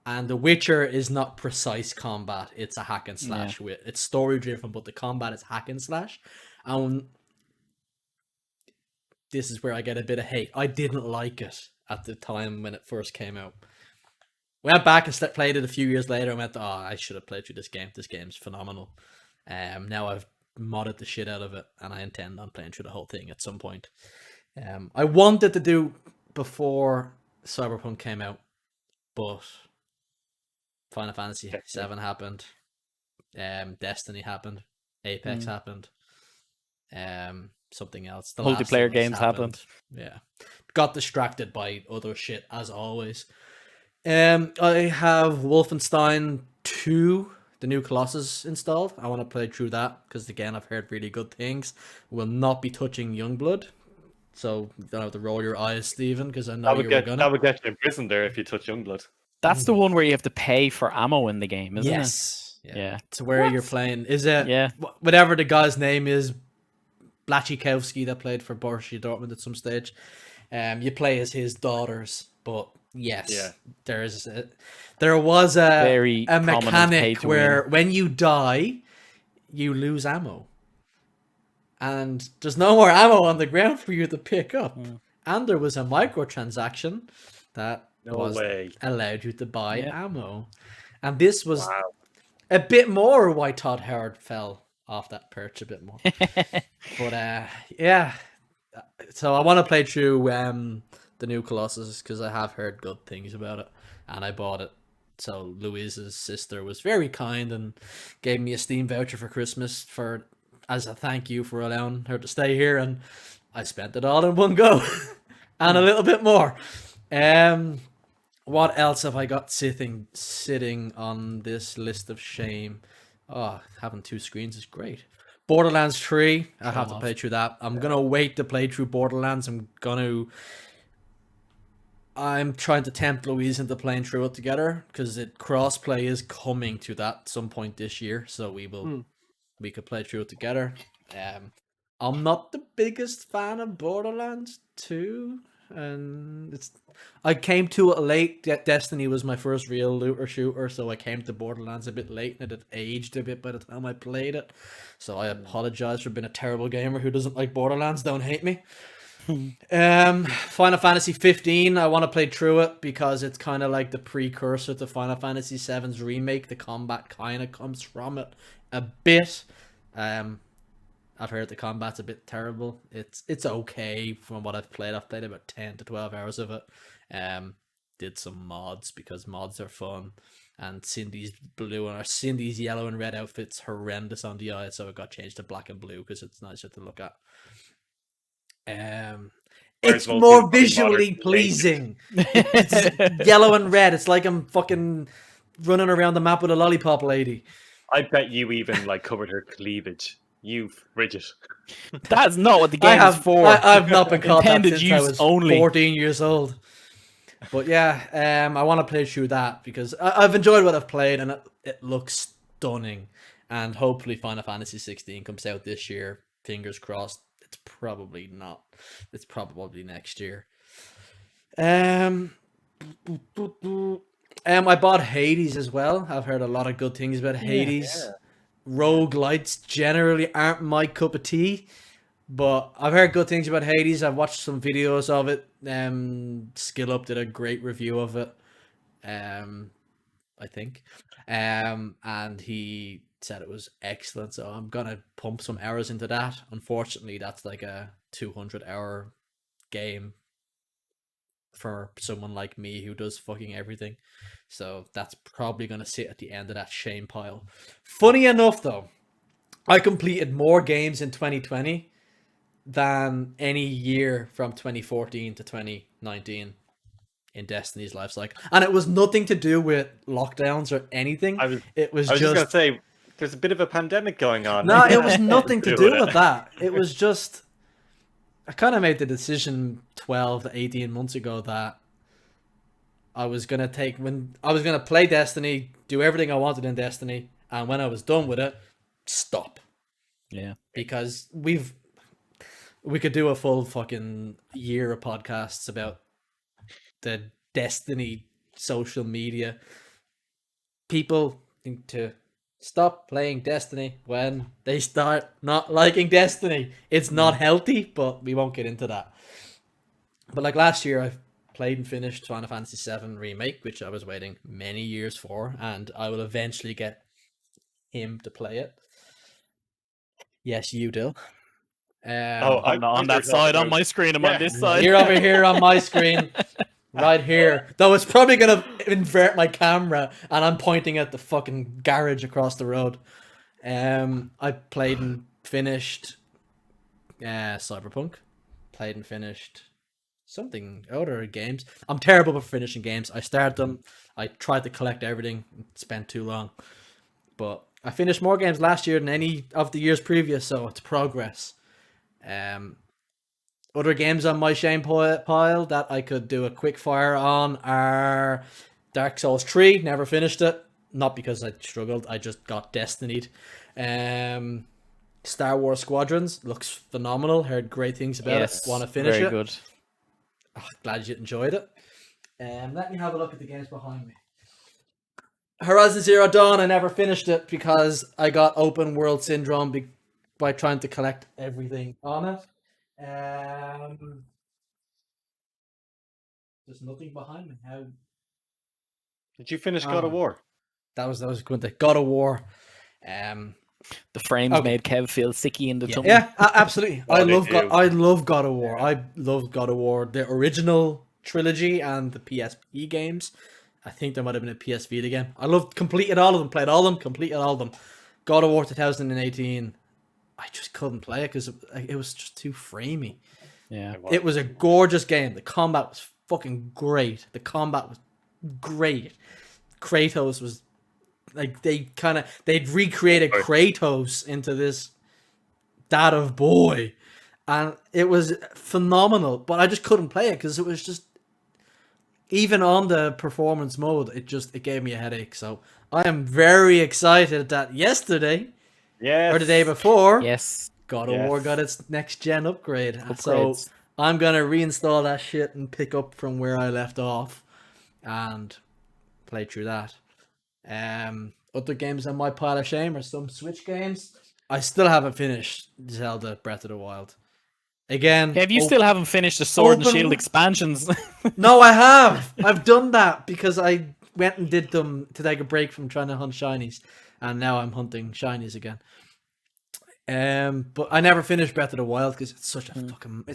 And The Witcher is not precise combat. It's a hack and slash. It's story driven, but the combat is hack and slash. And this is where I get a bit of hate. I didn't like it at the time when it first came out. Went back and played it a few years later and went, I should have played through this game. This game's phenomenal. Now I've modded the shit out of it, and I intend on playing through the whole thing at some point. I wanted to do before Cyberpunk came out, but Final Fantasy VII happened, Destiny happened, Apex happened, something else. The multiplayer games happened. Yeah, got distracted by other shit as always. I have Wolfenstein 2, the new Colossus installed. I want to play through that because again I've heard really good things. Will not be touching Youngblood, so you don't have to roll your eyes, Stephen, because I know you were gonna. That would get you in prison there if you touch Youngblood. That's the one where you have to pay for ammo in the game, isn't it? Yes. Yeah. So where you're playing, is it? Yeah. Whatever the guy's name is, Blachikowski, that played for Borussia Dortmund at some stage. You play as his daughters, but yes, there was a mechanic where when you die, you lose ammo, and there's no more ammo on the ground for you to pick up. And there was a microtransaction that allowed you to buy ammo, and this was a bit more why Todd Howard fell off that perch a bit more. But yeah, so I want to play through the new Colossus because I have heard good things about it, and I bought it. So Louise's sister was very kind and gave me a Steam voucher for Christmas as a thank you for allowing her to stay here, and I spent it all in one go and a little bit more. What else have I got sitting on this list of shame? Oh, having two screens is great. Borderlands 3, I have to play through that. I'm gonna wait to play through Borderlands. I'm trying to tempt Louise into playing through it together because crossplay is coming to that some point this year, so we could play through it together. I'm not the biggest fan of Borderlands 2, and I came to it late. Destiny was my first real looter shooter, so I came to Borderlands a bit late, and it had aged a bit by the time I played it. So I apologize for being a terrible gamer who doesn't like Borderlands. Don't hate me. Final Fantasy 15, I want to play through it because it's kind of like the precursor to Final Fantasy 7's remake. The combat kind of comes from it a bit. I've heard the combat's a bit terrible. It's okay from what I've played. I've played about 10 to 12 hours of it. Did some mods because mods are fun. And Cindy's yellow and red outfit's horrendous on the eye, so it got changed to black and blue because it's nicer to look at. It's more visually pleasing. It's yellow and red. It's like I'm fucking running around the map with a lollipop lady. I bet you even covered her cleavage. You frigid. That's not what the game is for. I've not been caught that since I was only 14 years old. But yeah, I want to play through that because I've enjoyed what I've played and it looks stunning. And hopefully Final Fantasy 16 comes out this year. Fingers crossed. It's probably not. It's probably next year. I bought Hades as well. I've heard a lot of good things about Hades. Yeah. Roguelites generally aren't my cup of tea, but I've heard good things about Hades. I've watched some videos of it. Skill Up did a great review of it. I think. And he said it was excellent, so I'm gonna pump some hours into that. Unfortunately, that's like a 200-hour game for someone like me who does fucking everything, so that's probably gonna sit at the end of that shame pile. Funny enough though, I completed more games in 2020 than any year from 2014 to 2019 in Destiny's life cycle, and it was nothing to do with lockdowns or anything. I was just gonna say there's a bit of a pandemic going on. No, it was nothing to do with that. It was just I kind of made the decision 12 to 18 months ago that I was gonna play Destiny, do everything I wanted in Destiny, and when I was done with it, stop. Yeah, because we could do a full fucking year of podcasts about the Destiny social media. People need to stop playing Destiny when they start not liking Destiny. It's not healthy, but we won't get into that. But like last year, I played and finished Final Fantasy VII Remake, which I was waiting many years for, and I will eventually get him to play it. Yes, you do. I'm not on that side on my screen. I'm on this side. You're over here on my screen, right here. Though it's probably gonna invert my camera, and I'm pointing at the fucking garage across the road. I played and finished Cyberpunk. Played and finished something other games. I'm terrible for finishing games. I started them. I tried to collect everything. Spent too long, but I finished more games last year than any of the years previous. So it's progress. Other games on my shame pile that I could do a quick fire on are Dark Souls 3. Never finished it. Not because I struggled. I just got destinied. Star Wars Squadrons looks phenomenal. Heard great things about it. Want to finish it. Very good. Oh, glad you enjoyed it. Let me have a look at the games behind me. Horizon Zero Dawn, I never finished it because I got open world syndrome by trying to collect everything on it. There's nothing behind me. How did you finish God of War? That was going to God of War. The frames made Kev feel sicky in the tummy. Yeah, absolutely. I love God of War. Yeah. I love God of War, the original trilogy and the PSP games. I think there might have been a PS Vita game. I completed all of them, played all of them, completed all of them. God of War 2018. I just couldn't play it because it was just too framey. Yeah, it was a gorgeous game. The combat was fucking great. The combat was great. Kratos was like they'd recreated Kratos into this dad of boy, and it was phenomenal. But I just couldn't play it because it was just, even on the performance mode, it gave me a headache. So I am very excited that yesterday, or the day before, God of War got its next gen upgrade. So I'm gonna reinstall that shit and pick up from where I left off and play through that. Other games on my pile of shame are some Switch games. I still haven't finished Zelda Breath of the Wild. Again, Kev, you still haven't finished the Sword and Shield expansions. No, I have. I've done that because I went and did them to take a break from trying to hunt shinies, and now I'm hunting shinies again. But I never finished Breath of the Wild because it's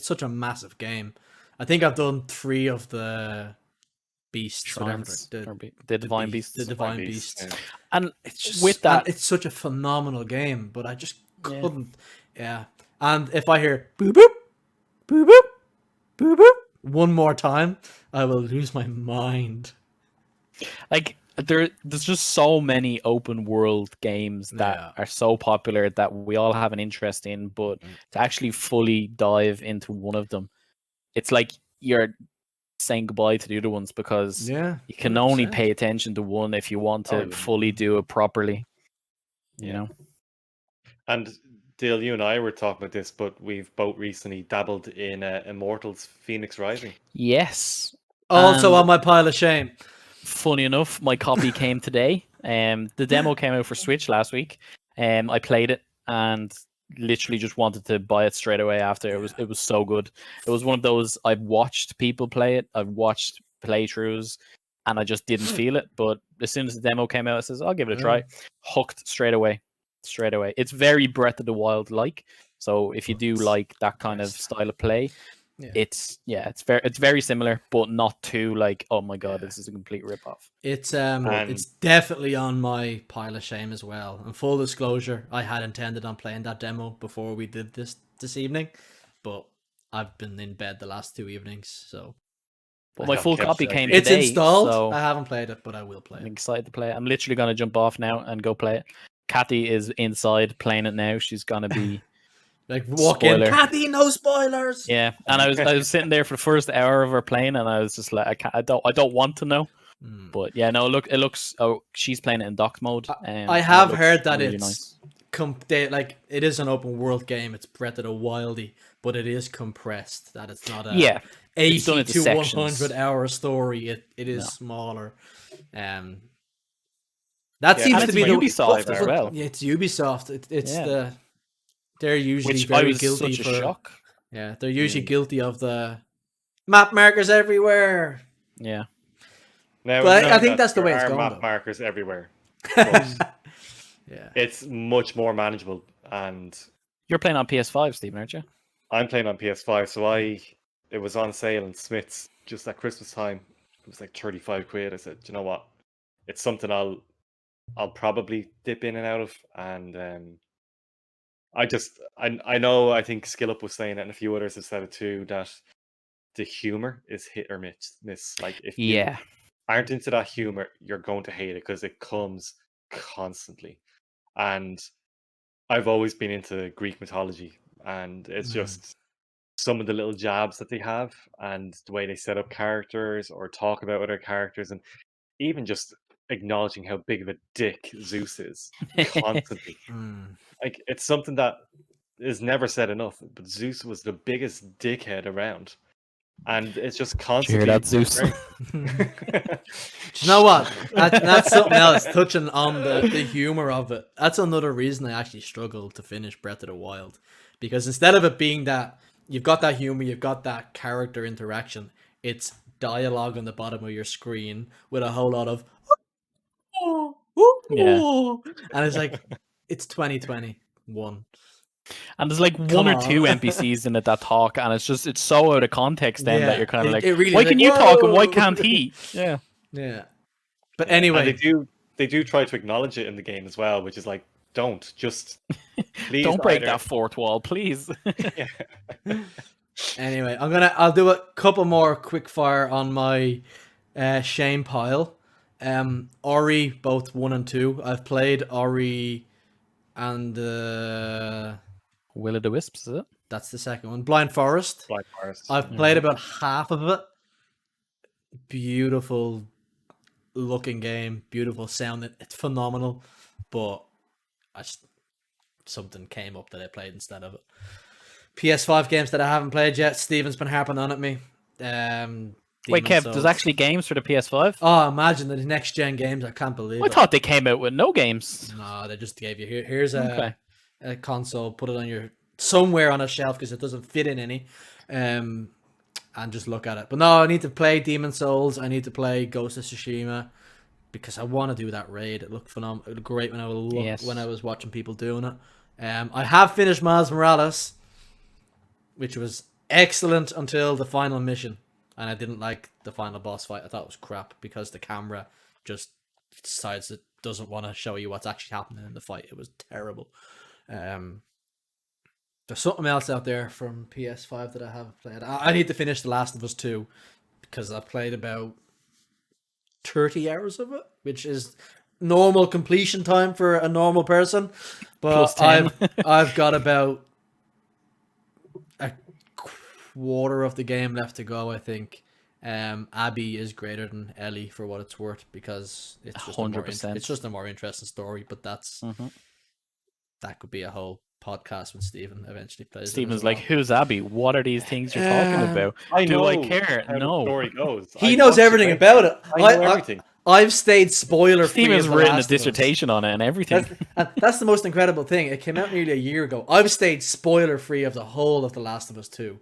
such a massive game. I think I've done 3 of the beasts, Shrines, the divine beasts. The divine beasts. Yeah. And it's such a phenomenal game, but I just couldn't. Yeah. And if I hear boop boop, boop boop, boop boop one more time, I will lose my mind. Like there's just so many open world games that are so popular that we all have an interest in, but to actually fully dive into one of them, it's like you're saying goodbye to the other ones because you can 100%. Only pay attention to one if you want to fully do it properly. You know. And Dale, you and I were talking about this, but we've both recently dabbled in Immortals Phoenix Rising. Yes. Also on my pile of shame. Funny enough, my copy came today. The demo came out for Switch last week. I played it and literally just wanted to buy it straight away after. It was so good. It was one of those, I've watched people play it, I've watched playthroughs, and I just didn't feel it. But as soon as the demo came out, I says, I'll give it a try. Hooked straight away. It's very Breath of the Wild like. So if you do like that kind of style of play, it's very similar, but not too like, oh my god, this is a complete rip-off. It's definitely on my pile of shame as well. And full disclosure, I had intended on playing that demo before we did this evening, but I've been in bed the last 2 evenings, so. But my full copy came today. It's installed. So I haven't played it, but I will play it. I'm excited to play it. I'm literally going to jump off now and go play it. Kathy is inside playing it now. She's going to be like walk in, Kathy, no spoilers. Yeah, and I was sitting there for the first hour of her playing, and I was just like, I don't want to know. But yeah, no, look, it looks. Oh, she's playing it in docked mode. I have heard that really it's like it is an open world game. It's Breath of the Wildy, but it is compressed. That it's not a 80 to 100 hour story. It is smaller. That seems to be Ubisoft as well. Yeah, it's Ubisoft. They're usually very guilty such a shock. Yeah, they're usually guilty of the map markers everywhere. Yeah. Now, but I think that's the way it's going. Map markers everywhere. Yeah, it's much more manageable, and You're playing on PS5, Stephen, aren't you? I'm playing on PS5, so it was on sale in Smith's just at Christmas time. It was like 35 quid. I said, you know what? It's something I'll probably dip in and out of, and I know I think Skill Up was saying it, and a few others have said it too, that the humor is hit or miss. Like if you aren't into that humor, you're going to hate it because it comes constantly. And I've always been into Greek mythology, and it's just some of the little jabs that they have and the way they set up characters or talk about other characters, and even just acknowledging how big of a dick Zeus is constantly. Like it's something that is never said enough, but Zeus was the biggest dickhead around. And it's just constantly. Hear that, Zeus? Do you know what? That's something else. Touching on the humor of it. That's another reason I actually struggled to finish Breath of the Wild, because instead of it being that you've got that humor, you've got that character interaction, it's dialogue on the bottom of your screen with a whole lot of and it's like it's 2021. And there's like one or two NPCs in it that talk, and it's so out of context then that you're kind of like, really why can you talk and why can't he? Yeah. But anyway, and they do try to acknowledge it in the game as well, which is like, don't please don't break that fourth wall, please. Anyway, I'll do a couple more quick fire on my shame pile. Ori, both 1 and 2. I've played Ori and Will of the Wisps, is it? That's the second one. Blind Forest. I've played about half of it. Beautiful looking game, beautiful sound. It's phenomenal, but something came up that I played instead of it. PS5 games that I haven't played yet. Steven's been harping on at me. Wait, Kev, there's actually games for the PS5? Oh, imagine the next gen games. I can't believe it. I thought they came out with no games. No, they just gave you here's a console. Put it on somewhere on a shelf because it doesn't fit in any. And just look at it. But no, I need to play Demon's Souls. I need to play Ghost of Tsushima because I want to do that raid. It looked phenomenal. It looked great when I was watching people doing it. I have finished Miles Morales, which was excellent until the final mission. And I didn't like the final boss fight. I thought it was crap because the camera just decides it doesn't want to show you what's actually happening in the fight. It was terrible. There's something else out there from PS5 that I haven't played. I need to finish The Last of Us 2 because I played about 30 hours of it, which is normal completion time for a normal person. But I've got about a quarter of the game left to go, I think. Abby is greater than Ellie for what it's worth because it's just 100%. It's just a more interesting story, but that's that could be a whole podcast when Stephen eventually plays. Stephen's like, "Who's Abby? What are these things you're talking about? Do I care? No." The story goes. He knows everything about it. I know everything. I've stayed spoiler free. Stephen's written a dissertation on it and everything. That's the most incredible thing. It came out nearly a year ago. I've stayed spoiler free of the whole of The Last of Us 2.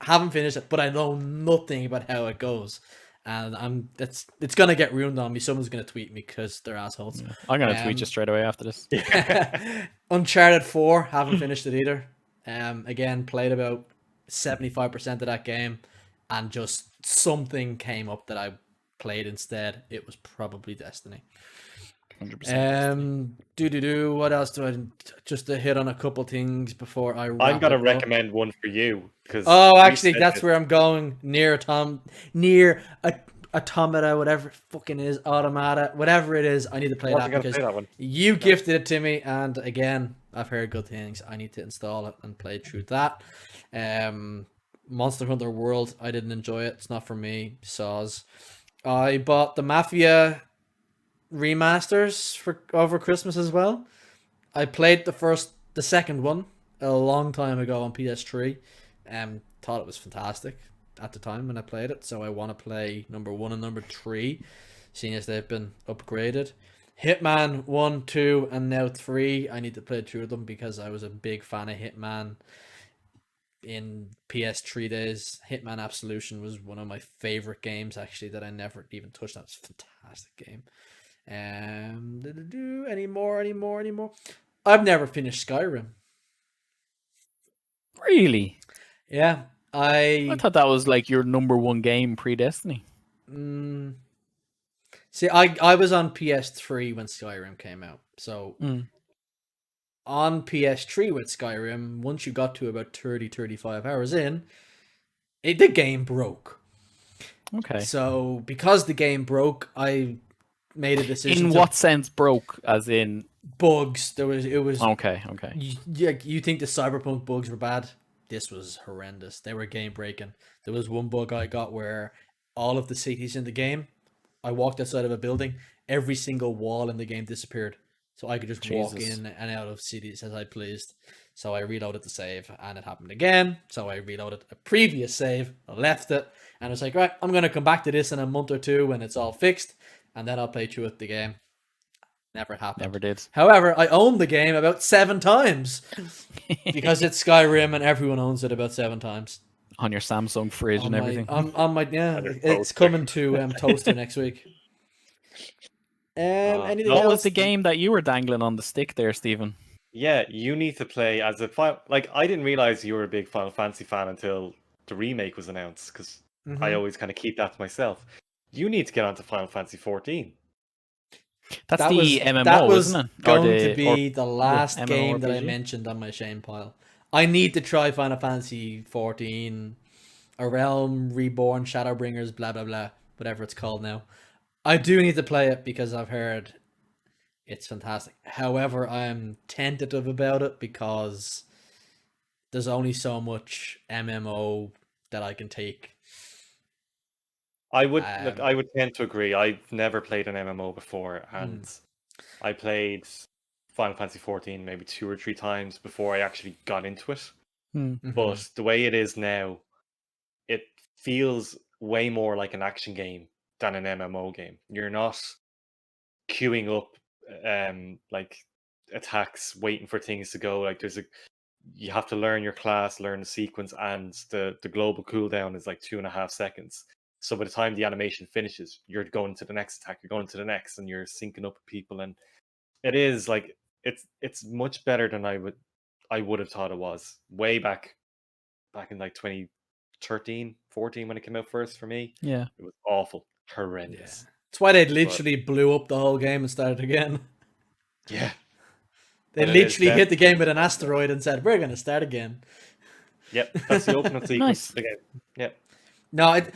Haven't finished it, but I know nothing about how it goes, and it's gonna get ruined on me. Someone's gonna tweet me because they're assholes. Yeah. I'm gonna tweet you straight away after this. Uncharted 4, haven't finished it either. Again, played about 75% of that game, and just something came up that I played instead. It was probably Destiny. 100%. What else do I just to hit on a couple things before I wrap I'm gonna recommend one for you because actually that's where I'm going. Near Automata, whatever it fucking is, Automata, whatever it is, I need to play that because you gifted it to me, and again, I've heard good things. I need to install it and play through that. Monster Hunter World, I didn't enjoy it. It's not for me. Saws. I bought the Mafia remasters for over Christmas as well. I played the second one a long time ago on PS3. Thought it was fantastic at the time when I played it, so I want to play number 1 and number 3, seeing as they've been upgraded. Hitman 1, 2, and now 3. I need to play through them because I was a big fan of Hitman in PS3 days. Hitman Absolution was one of my favorite games actually that I never even touched. That was a fantastic game. Any more? I've never finished Skyrim. Really? Yeah, I thought that was like your number one game pre-Destiny. See, I was on PS3 when Skyrim came out, so on PS3 with Skyrim, once you got to about 30-35 hours in, the game broke. Okay. So because the game broke, I made a decision. In what sense broke? As in bugs? It was okay. You think the Cyberpunk bugs were bad? This was horrendous. They were game breaking. There was one bug I got where all of the cities in the game, I walked outside of a building, every single wall in the game disappeared. So I could just walk in and out of cities as I pleased. So I reloaded the save and it happened again. So I reloaded a previous save, I left it, and I was like, right, I'm going to come back to this in a month or two when it's all fixed, and then I'll play through it the game. Never happened. Never did. However, I owned the game about 7 times because it's Skyrim and everyone owns it about 7 times. On your Samsung fridge and everything. On my it's coming to toaster next week. Anything what else? was the game that you were dangling on the stick there, Stephen? Yeah, you need to play as a like. I didn't realize you were a big Final Fantasy fan until the remake was announced, because I always kind of keep that to myself. You need to get onto Final Fantasy 14. That's the MMO, that was isn't it? Going to be the last game that I mentioned on my shame pile. I need to try Final Fantasy 14, A Realm Reborn, Shadowbringers, blah blah blah, whatever it's called now. I do need to play it because I've heard it's fantastic. However, I'm tentative about it because there's only so much MMO that I can take. I would tend to agree. I've never played an MMO before, and I played Final Fantasy 14 maybe 2 or 3 times before I actually got into it. But the way it is now, it feels way more like an action game than an MMO game. You're not queuing up like attacks, waiting for things to go. Like you have to learn your class, learn the sequence, and the global cooldown is like 2.5 seconds. So by the time the animation finishes, you're going to the next attack, you're going to the next, and you're syncing up with people. And it is like it's much better than I would have thought it was way back in like 2013, 14 when it came out first for me. Yeah, it was awful, horrendous. Yeah. That's why they literally blew up the whole game and started again. Yeah, they literally hit the game with an asteroid and said, "We're going to start again." Yep, that's the opening sequence of the game. Yep. No, and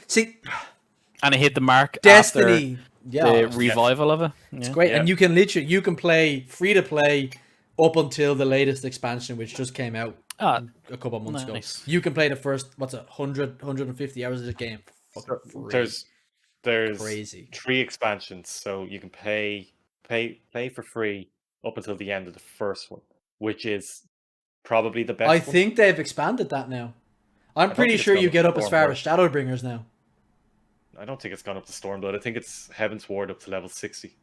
it hit the mark. Destiny, the revival of it. It's great, and you can play free to play up until the latest expansion, which just came out a couple of months ago. You can play the first 150 hours of the game. There's crazy 3 expansions, so you can play for free up until the end of the first one, which is probably the best. I think they've expanded that now. I'm pretty sure you get up as far as Shadowbringers now. I don't think it's gone up to Stormblood. I think it's Heaven's Ward up to level 60.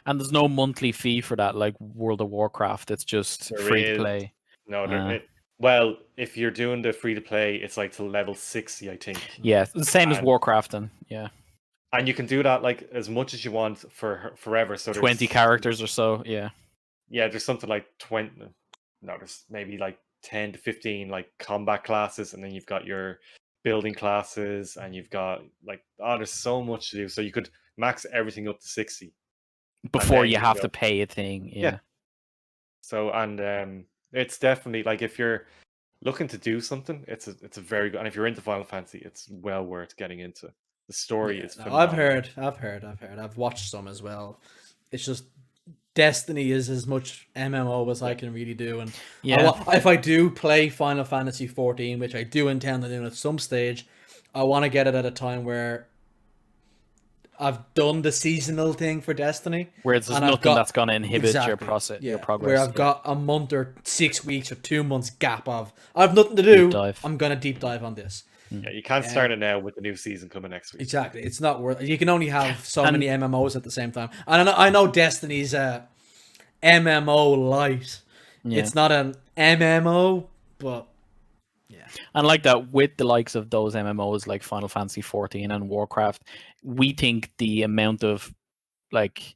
And there's no monthly fee for that, like World of Warcraft. It's just free to play. No, well, if you're doing the free to play, it's like to level 60, I think. Yeah, the same as Warcraft, then. Yeah. And you can do that like as much as you want for forever. So 20 characters or so. Yeah. Yeah, there's something like 20. No, there's maybe like 10 to 15 like combat classes, and then you've got your building classes, and you've got like there's so much to do. So you could max everything up to 60 before you have to pay a thing. Yeah. So it's definitely like if you're looking to do something, it's a very good. And if you're into Final Fantasy, it's well worth getting into. The story is phenomenal. I've heard. I've watched some as well. It's just Destiny is as much MMO as I can really do, and if I do play Final Fantasy 14, which I do intend to do at some stage, I want to get it at a time where I've done the seasonal thing for Destiny, where there's nothing that's going to inhibit your process, your progress. Where I've got a month or 6 weeks or 2 months gap of I've nothing to do. I'm gonna deep dive on this. Yeah, you can't start it now with the new season coming next week. Exactly, it's not worth. You can only have so many MMOs at the same time, and I know Destiny's a MMO light. Yeah. It's not an MMO, but yeah. And like that, with the likes of those MMOs like Final Fantasy 14 and Warcraft, we think the amount of like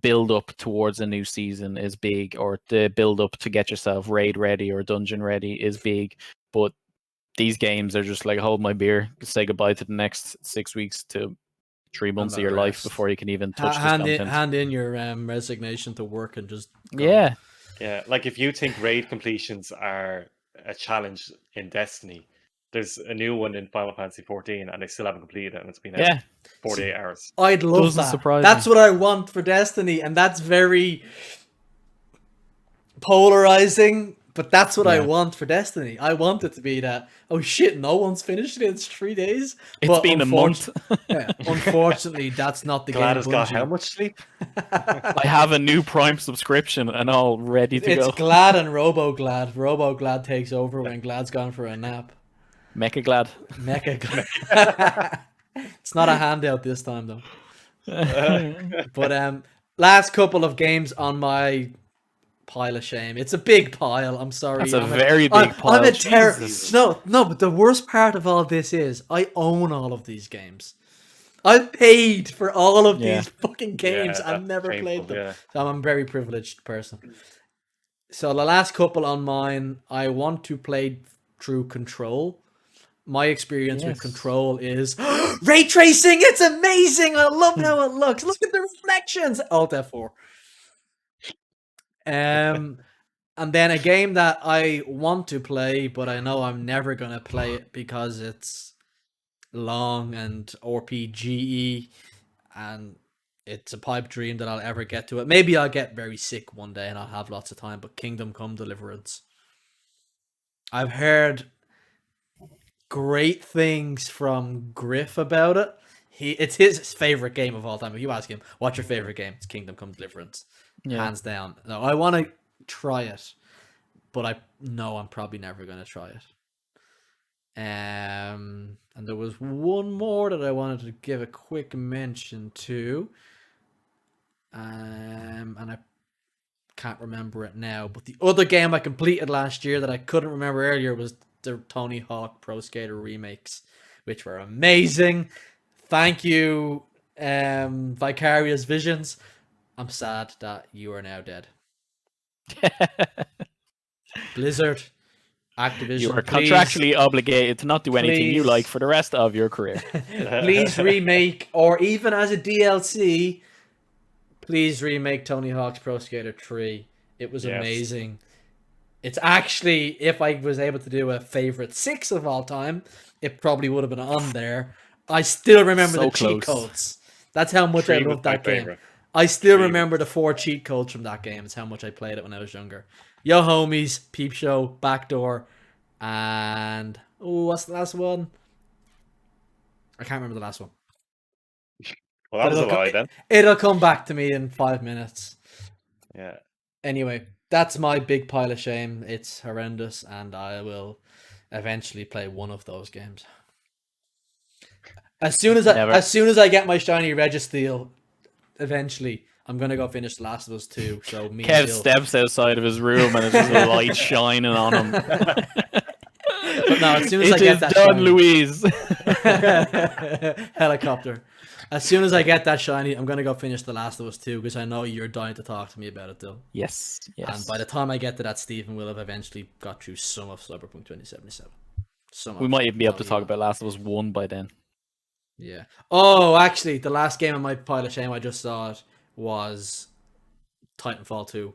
build up towards a new season is big, or the build up to get yourself raid ready or dungeon ready is big. But these games are just like, hold my beer, say goodbye to the next 6 weeks to 3 months of your life before you can even touch this content. Hand in your resignation to work and just go. Yeah, like if you think raid completions are a challenge in Destiny, there's a new one in Final Fantasy 14 and they still haven't completed it, and it's been out 48 hours. I'd love Doesn't that. surprise That's me. what I want for Destiny, and that's very polarizing, but that's what I want for Destiny. I want it to be that, oh shit, no one's finished it, it's 3 days. It's been a month. Unfortunately, that's not the Glad game. has got how much sleep? I have a new Prime subscription and all ready to go. It's Glad and Robo-Glad. Robo-Glad takes over when Glad's gone for a nap. Mecha Glad. Mecha Glad. It's not a handout this time, though. But last couple of games on my pile of shame. It's a big pile. I'm sorry. That's a very big pile. I'm a terror. No, but the worst part of all this is I own all of these games. I paid for all of these fucking games. I've never played them. So I'm a very privileged person. So the last couple on mine, I want to play through Control. My experience with Control is ray tracing. It's amazing. I love how it looks. Look at the reflections. Alt F4. And then a game that I want to play, but I know I'm never gonna play it because it's long and RPG, and it's a pipe dream that I'll ever get to it. Maybe I'll get very sick one day and I'll have lots of time. But Kingdom Come Deliverance, I've heard great things from Griff about it. It's his favorite game of all time. If you ask him, what's your favorite game? It's Kingdom Come Deliverance. Hands down. No, I want to try it, but I know I'm probably never going to try it. And there was one more that I wanted to give a quick mention to. And I can't remember it now. But the other game I completed last year that I couldn't remember earlier was the Tony Hawk Pro Skater remakes, which were amazing. Thank you, Vicarious Visions. I'm sad that you are now dead. Blizzard, Activision, you are contractually obligated to not do anything you like for the rest of your career. Please remake, or even as a DLC, please remake Tony Hawk's Pro Skater 3. It was amazing. It's actually, if I was able to do a favorite 6 of all time, it probably would have been on there. I still remember the cheat codes. That's how much I loved that game. Favorite. I still remember the 4 cheat codes from that game. It's how much I played it when I was younger. Yo Homies, Peep Show, Backdoor, and what's the last one? I can't remember the last one. Well, that was a lie then. It'll come back to me in 5 minutes. Yeah. Anyway, that's my big pile of shame. It's horrendous, and I will eventually play one of those games. As soon as I get my shiny Registeel, eventually I'm gonna go finish The Last of Us 2. So me Kev steps outside of his room and there's a light shining on him. But no, as soon as I get that done, shiny, Louise. Helicopter. As soon as I get that shiny, I'm gonna go finish The Last of Us 2 because I know you're dying to talk to me about it, Dill. Yes. And by the time I get to that, Stephen will have eventually got through some of Cyberpunk 2077. We might even be able to talk about Last of Us 1 by then. Yeah. Oh, actually, the last game on my pile of shame, I just saw it, was Titanfall 2.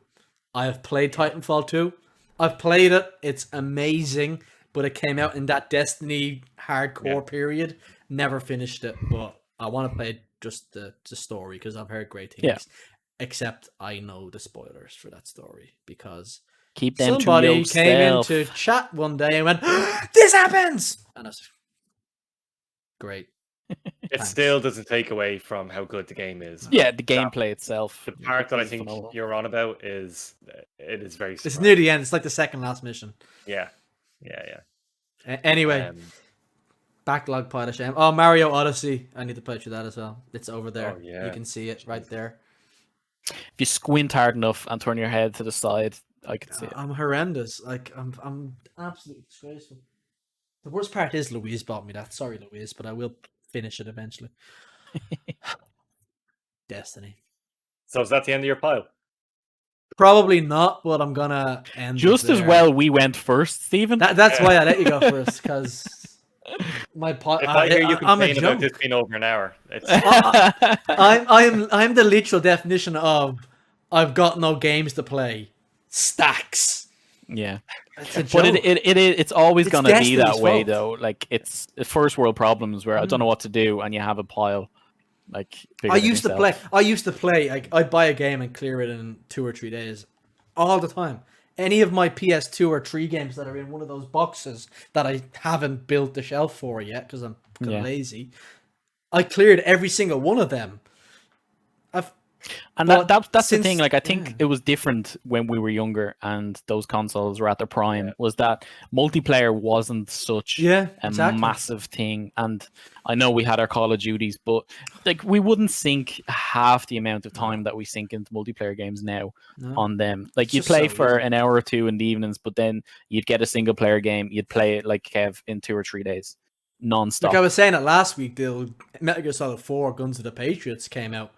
I have played Titanfall 2. I've played it. It's amazing, but it came out in that Destiny hardcore period. Never finished it, but I want to play just the story because I've heard great things. Yeah. Except I know the spoilers for that story because keep them somebody came into chat one day and went, "This happens!" And I was great. It still doesn't take away from how good the game is. Yeah, the gameplay itself. The part that I think you're on about is it is very. It's near the end. It's like the second last mission. Yeah. Anyway, backlog pile of shame. Oh, Mario Odyssey. I need to play through that as well. It's over there. Oh, yeah. You can see it right there. If you squint hard enough and turn your head to the side, I can see it. I'm horrendous. Like I'm absolutely disgraceful. The worst part is Louise bought me that. Sorry, Louise, but I will finish it eventually. Destiny. So is that the end of your pile? Probably not, but I'm gonna end just as well. We went first, Stephen. That's why I let you go first, because my pile. If I hear you I'm a complain about this being over an hour, it's I'm the literal definition of I've got no games to play. Stacks. Yeah, it's a but joke. it's always It's gonna be that Destiny's way fault. though. Like it's first world problems where I don't know what to do, and you have a pile. Like I used to play. I'd buy a game and clear it in 2 or 3 days, all the time. Any of my PS2 or 3 games that are in one of those boxes that I haven't built the shelf for yet because I'm lazy, I cleared every single one of them. That's the thing. Like I think it was different when we were younger and those consoles were at their prime. Was that multiplayer wasn't such a massive thing, and I know we had our Call of Duties, but like we wouldn't sink half the amount of time that we sink into multiplayer games now on them. Like you'd play for an hour or two in the evenings, but then you'd get a single player game, you'd play it like Kev in 2 or 3 days, non-stop. Like I was saying it last week, the Metal Gear Solid 4 Guns of the Patriots came out.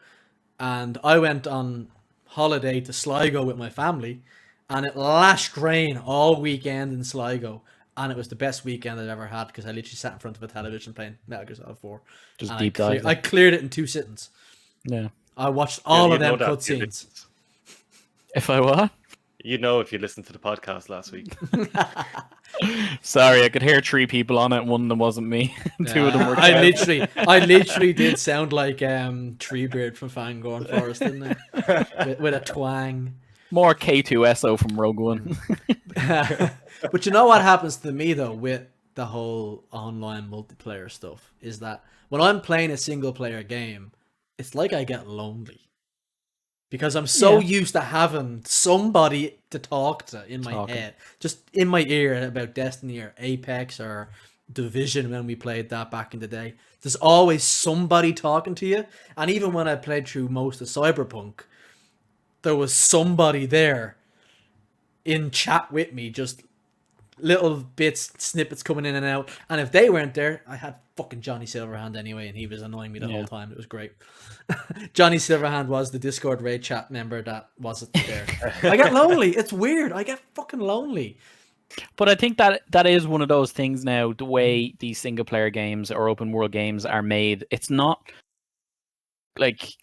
And I went on holiday to Sligo with my family, and it lashed rain all weekend in Sligo, and it was the best weekend I'd ever had because I literally sat in front of a television playing Metal Gear Solid 4. Just deep dive. I cleared it in 2 sittings. Yeah, I watched all of them cutscenes. If I what? You know, if you listened to the podcast last week. Sorry, I could hear 3 people on it. One of them wasn't me. 2 of them were. I literally did sound like Treebeard from Fangorn Forest, didn't I? With a twang. More K2SO from Rogue One. But you know what happens to me though with the whole online multiplayer stuff is that when I'm playing a single player game, it's like I get lonely. Because I'm so used to having somebody to talk to in my head, just in my ear about Destiny or Apex or Division when we played that back in the day. There's always somebody talking to you. And even when I played through most of Cyberpunk, there was somebody there in chat with me, just little bits, snippets coming in and out. And if they weren't there, I had fucking Johnny Silverhand anyway, and he was annoying me the whole time. It was great. Johnny Silverhand was the Discord raid chat member that wasn't there. I get lonely. It's weird. I get fucking lonely. But I think that is one of those things now, the way these single player games or open world games are made. It's not like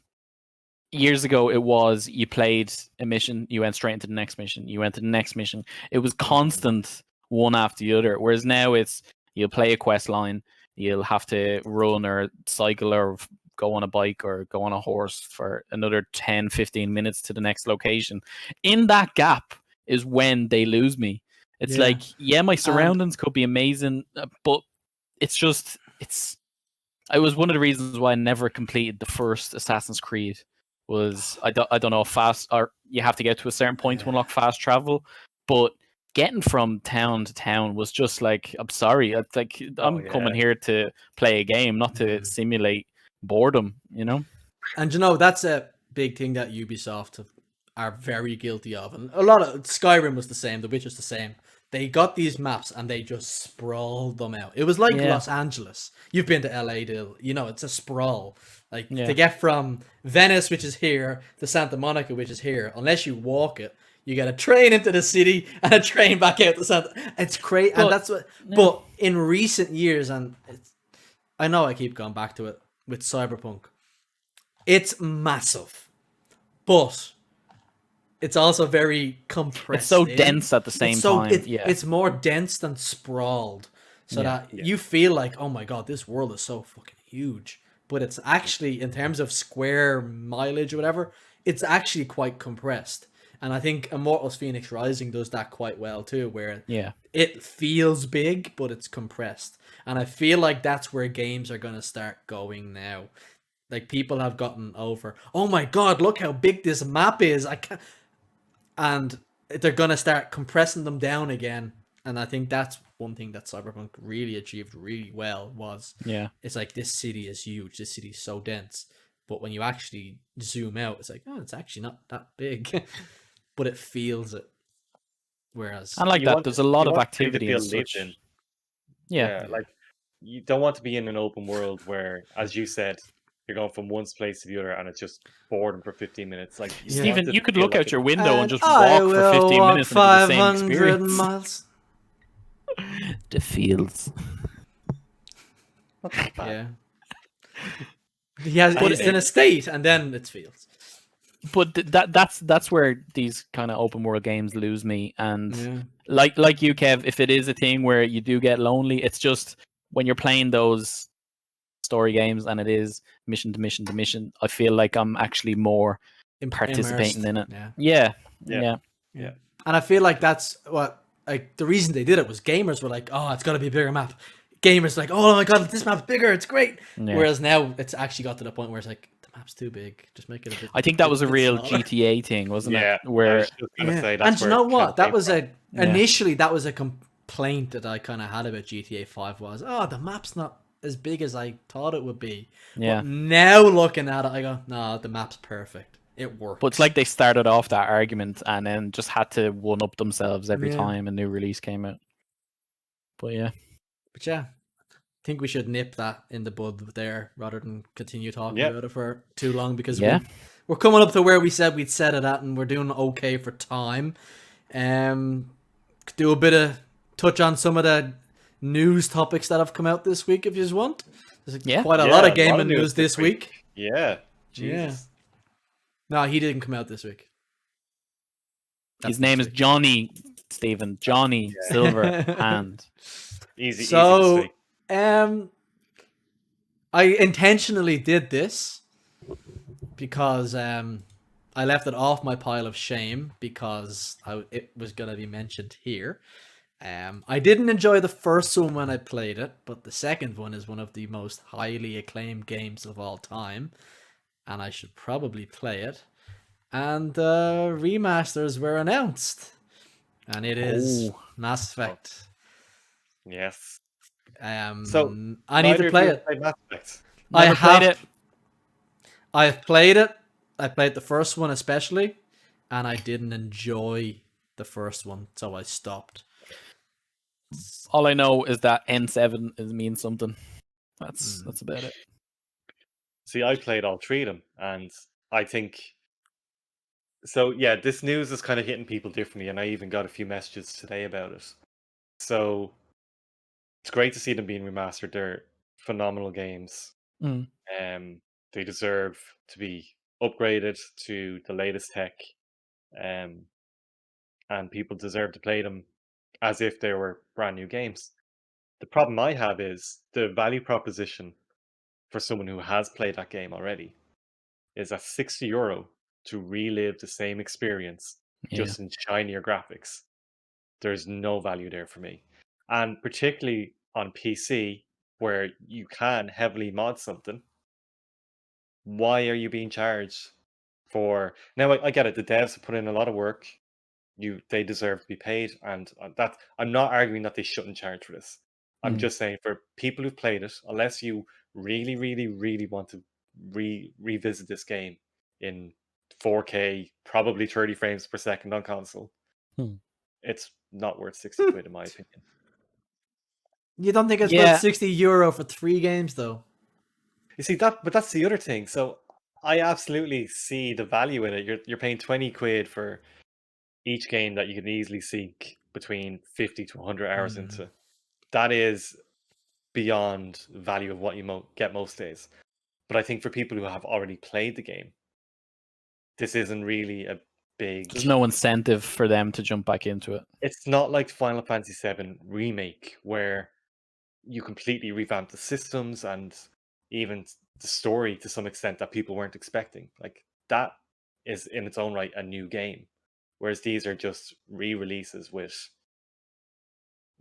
years ago it was you played a mission, you went straight into the next mission, you went to the next mission. It was constant one after the other. Whereas now it's you'll play a quest line, you'll have to run or cycle or go on a bike or go on a horse for another 10-15 minutes to the next location. In that gap is when they lose me. It's like, my surroundings could be amazing, but it was one of the reasons why I never completed the first Assassin's Creed. Was I don't know, fast, or you have to get to a certain point to unlock fast travel, but getting from town to town was just like, I'm sorry, it's like I'm coming here to play a game, not to simulate boredom, you know. And you know, that's a big thing that Ubisoft are very guilty of, and a lot of Skyrim was the same, The Witcher's the same. They got these maps and they just sprawled them out. It was like Los Angeles. You've been to LA, Dill. You know, it's a sprawl. Like to get from Venice, which is here, to Santa Monica, which is here, unless you walk it, you get a train into the city and a train back out to Santa. It's crazy, and that's what. But in recent years, and I know I keep going back to it with Cyberpunk, it's massive, but it's also very compressed. It's so dense at the same time. It's more dense than sprawled, so that you feel like, oh my god, this world is so fucking huge. But it's actually, in terms of square mileage or whatever, it's actually quite compressed. And I think Immortals Phoenix Rising does that quite well too, where it feels big, but it's compressed. And I feel like that's where games are going to start going now. Like, people have gotten over, oh my god, look how big this map is. I can't... And they're going to start compressing them down again. And I think that's one thing that Cyberpunk really achieved really well was, it's like, this city is huge. This city is so dense. But when you actually zoom out, it's like, oh, it's actually not that big. But it feels it. Whereas... I like that. There's a lot of activity and such. Yeah, like, you don't want to be in an open world where, as you said, you're going from one place to the other, and it's just boredom for 15 minutes. Like Stephen, want it you to could feel look like out your it- window and And just I walk for will 15 walk minutes and it'll be the same 500 experience. miles. The fields. Not that bad. Yeah. But He's in a state, and then it's fields. But that's where these kind of open world games lose me. And Yeah. like you, Kev, if it is a thing where you do get lonely, it's just when you're playing those story games and it is mission to mission to mission, I feel like I'm actually more participating in it. Yeah. Yeah. And I feel like that's what, like, the reason they did it was gamers were like, oh, it's got to be a bigger map. Gamers like, oh my god, this map's bigger, it's great. Yeah. Whereas now it's actually got to the point where it's like, the map's too big, just make it a bit. I think that was a bit real smaller. GTA thing, wasn't Yeah, it? Where I was just gonna say that's and you where know it what? That came was from. initially that was a complaint that I kind of had about GTA 5 was, oh, the map's not as big as I thought it would be. Yeah. But now looking at it, I go, no, the map's perfect. It works. But it's like they started off that argument and then just had to one up themselves every time a new release came out. But yeah, I think we should nip that in the bud there rather than continue talking Yeah. about it for too long, because Yeah. we're coming up to where we said we'd set it at, and we're doing okay for time. Do a bit of touch on some of the news topics that have come out this week if you just want. There's quite a lot of gaming news this week. Yeah. Jesus. No, he didn't come out this week. his name is Johnny, Stephen. Johnny Silverhand. Easy. So, Easy to speak. I intentionally did this because I left it off my pile of shame because it was going to be mentioned here. I didn't enjoy the first one when I played it, but the second one is one of the most highly acclaimed games of all time, and I should probably play it. And remasters were announced, and it is Mass Effect. Yes. So I need to play it. Mass Effect. I have played it. I've played it. I played the first one especially, and I didn't enjoy the first one, so I stopped. All I know is that N7 means something. That's about it. See, I played all three of them, and I think so. Yeah, this news is kind of hitting people differently, and I even got a few messages today about it. So it's great to see them being remastered. They're phenomenal games. They deserve to be upgraded to the latest tech, and people deserve to play them as if they were brand new games. The problem I have is the value proposition for someone who has played that game already is at €60 to relive the same experience, just in shinier graphics. There's no value there for me. And particularly on PC, where you can heavily mod something, why are you being charged for... Now, I get it, the devs have put in a lot of work. They deserve to be paid, and that I'm not arguing that they shouldn't charge for this. I'm just saying, for people who've played it, unless you really, really, really want to revisit this game in 4K, probably 30 frames per second on console, it's not worth 60 quid in my opinion. You don't think it's worth €60 for 3 games, though? You see that, but that's the other thing. So I absolutely see the value in it. You're paying 20 quid for each game that you can easily sink between 50 to 100 hours into. That is beyond value of what you get most days. But I think for people who have already played the game, this isn't really a big... There's no incentive for them to jump back into it. It's not like Final Fantasy VII Remake, where you completely revamp the systems and even the story to some extent that people weren't expecting. Like, that is in its own right a new game. Whereas these are just re-releases with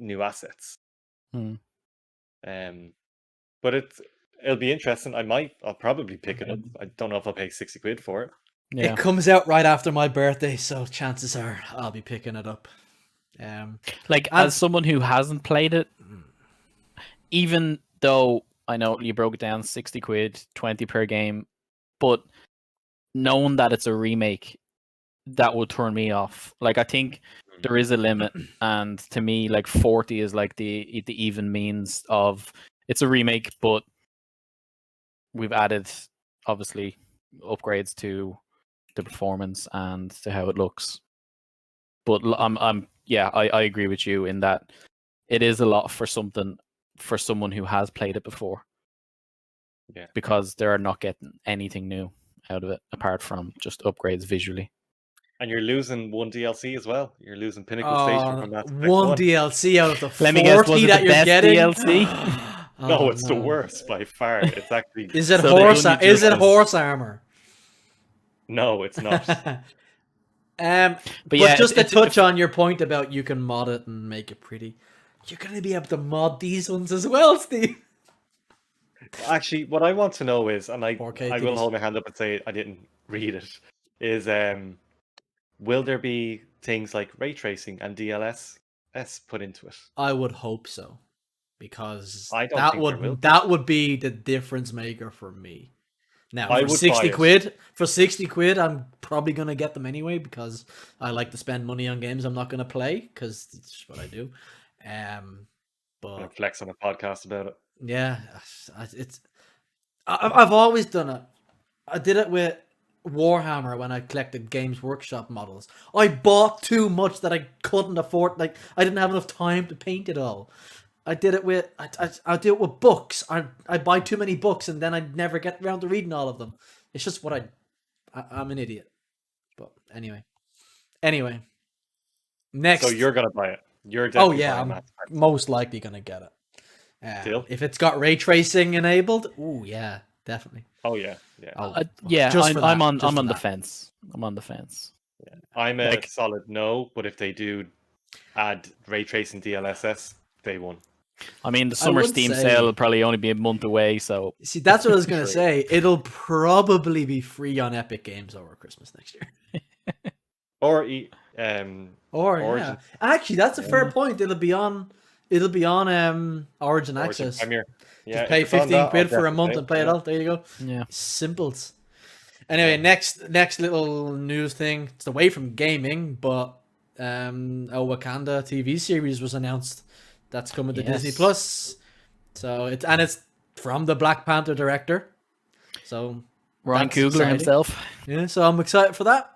new assets. But it'll be interesting. I'll probably pick it up. I don't know if I'll pay 60 quid for it. It comes out right after my birthday, so chances are I'll be picking it up. As someone who hasn't played it, even though I know you broke it down 60 quid, 20 per game, but knowing that it's a remake, that would turn me off. Like, I think there is a limit, and to me, like 40 is like the even means of it's a remake, but we've added obviously upgrades to the performance and to how it looks. But I agree with you in that it is a lot for someone who has played it before. Yeah. Because they're not getting anything new out of it apart from just upgrades visually. And you're losing one DLC as well. You're losing Pinnacle Station from Mass Effect 1 DLC out of the 40 Let me guess, was it that the you're best getting. DLC? No, it's the worst by far. It's actually Is it So they've horse? done you Is it justice. horse armor? no, it's not. But yeah, just to it's- touch on your point about you can mod it and make it pretty, you're gonna be able to mod these ones as well, Steve. Actually, what I want to know is, and I 4K will TVs. hold my hand up and say I didn't read it, is will there be things like ray tracing and DLSS put into it? I would hope so, because I don't that think there will would be. be the difference maker for me. Now I for would 60 buy it. quid, I'm probably gonna get them anyway because I like to spend money on games I'm not gonna play because it's just what I do. But I'm gonna flex on a podcast about it. yeah, I've always done it. I did it with Warhammer when I collected Games Workshop models. I bought too much that I couldn't afford. Like I didn't have enough time to paint it all. I did it with I do it with books. I buy too many books and then I never get around to reading all of them. It's just what I'm an idiot. But anyway, next. So you're gonna buy it. You're Oh definitely yeah, buying I'm Mass Effect. most likely gonna get it. Deal? If it's got ray tracing enabled, ooh yeah, definitely. Oh yeah. Oh, just I'm on just for the that. fence. I'm on the fence. I'm a Like- solid no, but if they do add ray tracing DLSS, they won. I mean, the summer would Steam say- sale will probably only be a month away, so See, that's what I was gonna True. say. It'll probably be free on Epic Games over Christmas next year. Or Or Origin. yeah, actually, that's a fair point. It'll be on Origin Origin Access. Premier. Yeah, Just if pay it's on 15 that, I'll quid for a definitely month pay and play it yeah. all. There you go. yeah. Simples. Anyway, next little news thing. It's away from gaming, but a Wakanda TV series was announced. That's coming to Disney Yes. Plus. So it's from the Black Panther director. So Ryan that's Coogler exciting. himself. Yeah, so I'm excited for that.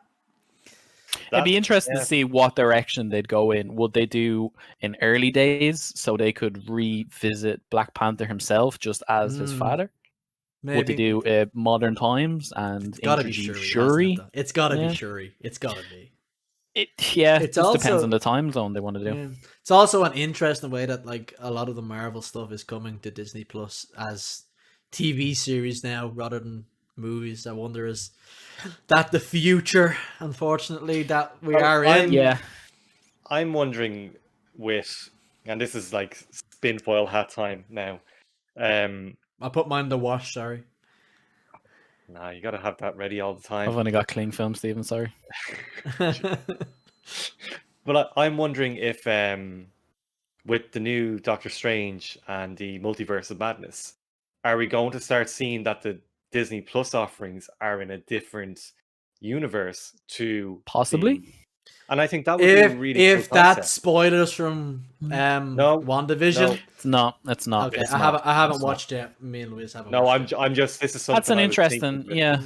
It'd be interesting yeah. to see what direction they'd go in. Would they do in early days so they could revisit Black Panther himself just as his father? Maybe. Would they do modern times and It's gotta be introduce Shuri. Shuri? hasn't it, though? It's gotta Yeah. be Shuri. It's gotta be. It It's just depends also- on the time zone they want to do. Yeah. It's also an interesting way that like a lot of the Marvel stuff is coming to Disney Plus as TV series now rather than movies. I wonder is that the future? Unfortunately, that we are in. Yeah. I'm wondering with, and this is like spin foil hat time now. I put mine in the wash. Sorry. Nah, you gotta have that ready all the time. I've only got clean film, Stephen. Sorry. But I'm wondering if, with the new Doctor Strange and the Multiverse of Madness, are we going to start seeing that the Disney Plus offerings are in a different universe to Possibly. the- And I think that would be a really if cool that's concept. spoilers from WandaVision. no. It's not. It's not. Okay, It's I not. haven't It's not. watched it. Me and Louise haven't. No, watched I'm just. This is something. That's an I was thinking interesting. of. Yeah. it.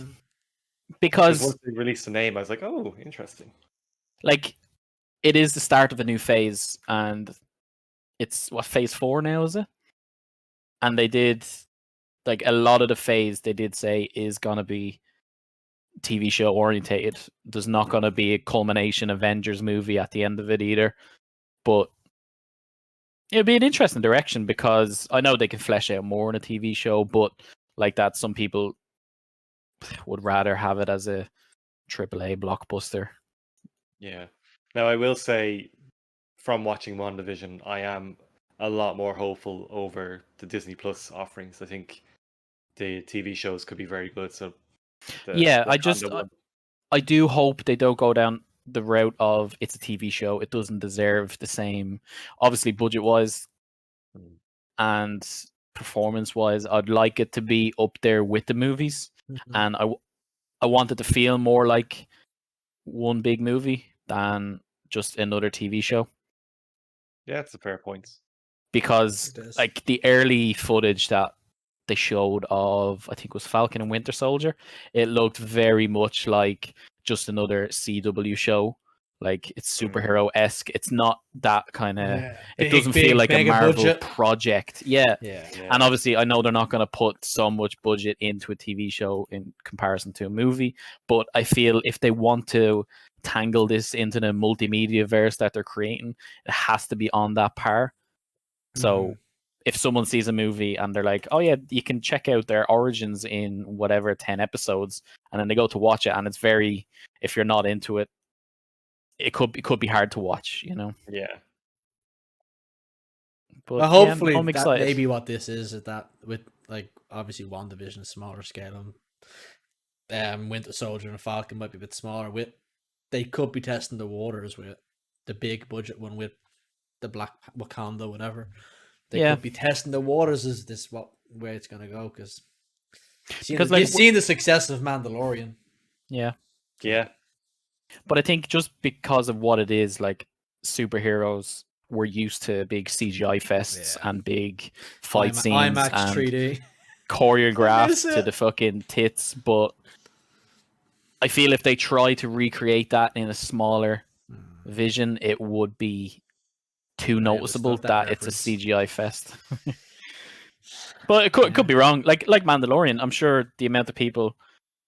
Because Because once they released the name, I was like, oh, interesting. like it is the start of a new phase, and it's what phase 4 now, is it? And they did like a lot of the phase they did say is gonna be TV show orientated. There's not gonna be a culmination Avengers movie at the end of it either. But it'd be an interesting direction because I know they can flesh out more in a TV show, but like that, some people would rather have it as a AAA blockbuster. Yeah. Now, I will say, from watching WandaVision, I am a lot more hopeful over the Disney Plus offerings. I think the TV shows could be very good. So, Yeah, Wakanda one- I do hope they don't go down the route of it's a TV show. It doesn't deserve the same, obviously budget wise Mm. and performance wise. I'd like it to be up there with the movies, and I want it to feel more like one big movie than just another TV show. Yeah, it's a fair point. Because It is. like the early footage that they showed of, I think it was Falcon and Winter Soldier, it looked very much like just another CW show. Like, it's superhero-esque. It's not that kind of... It doesn't feel like a Marvel budget project. Yeah. Yeah. And obviously, I know they're not going to put so much budget into a TV show in comparison to a movie, but I feel if they want to tangle this into the multimedia verse that they're creating, it has to be on that par. So if someone sees a movie and they're like, oh yeah, you can check out their origins in whatever 10 episodes, and then they go to watch it, and it's very, if you're not into it, it could be hard to watch, you know. Yeah. But well, hopefully I'm that excited. maybe what this is that with, like, obviously WandaVision, smaller scale, and Winter Soldier and Falcon might be a bit smaller. They could be testing the waters with the big budget one with the Black Wakanda, whatever. They could be testing the waters. Is this where it's gonna go? Because you've seen the success of Mandalorian. Yeah. But I think just because of what it is, like, superheroes, we're used to big CGI fests and big fight scenes IMAX and 3D choreographed to the fucking tits. But I feel if they try to recreate that in a smaller vision, it would be too noticeable that it's a CGI fest. But it could be wrong. Like Mandalorian, I'm sure the amount of people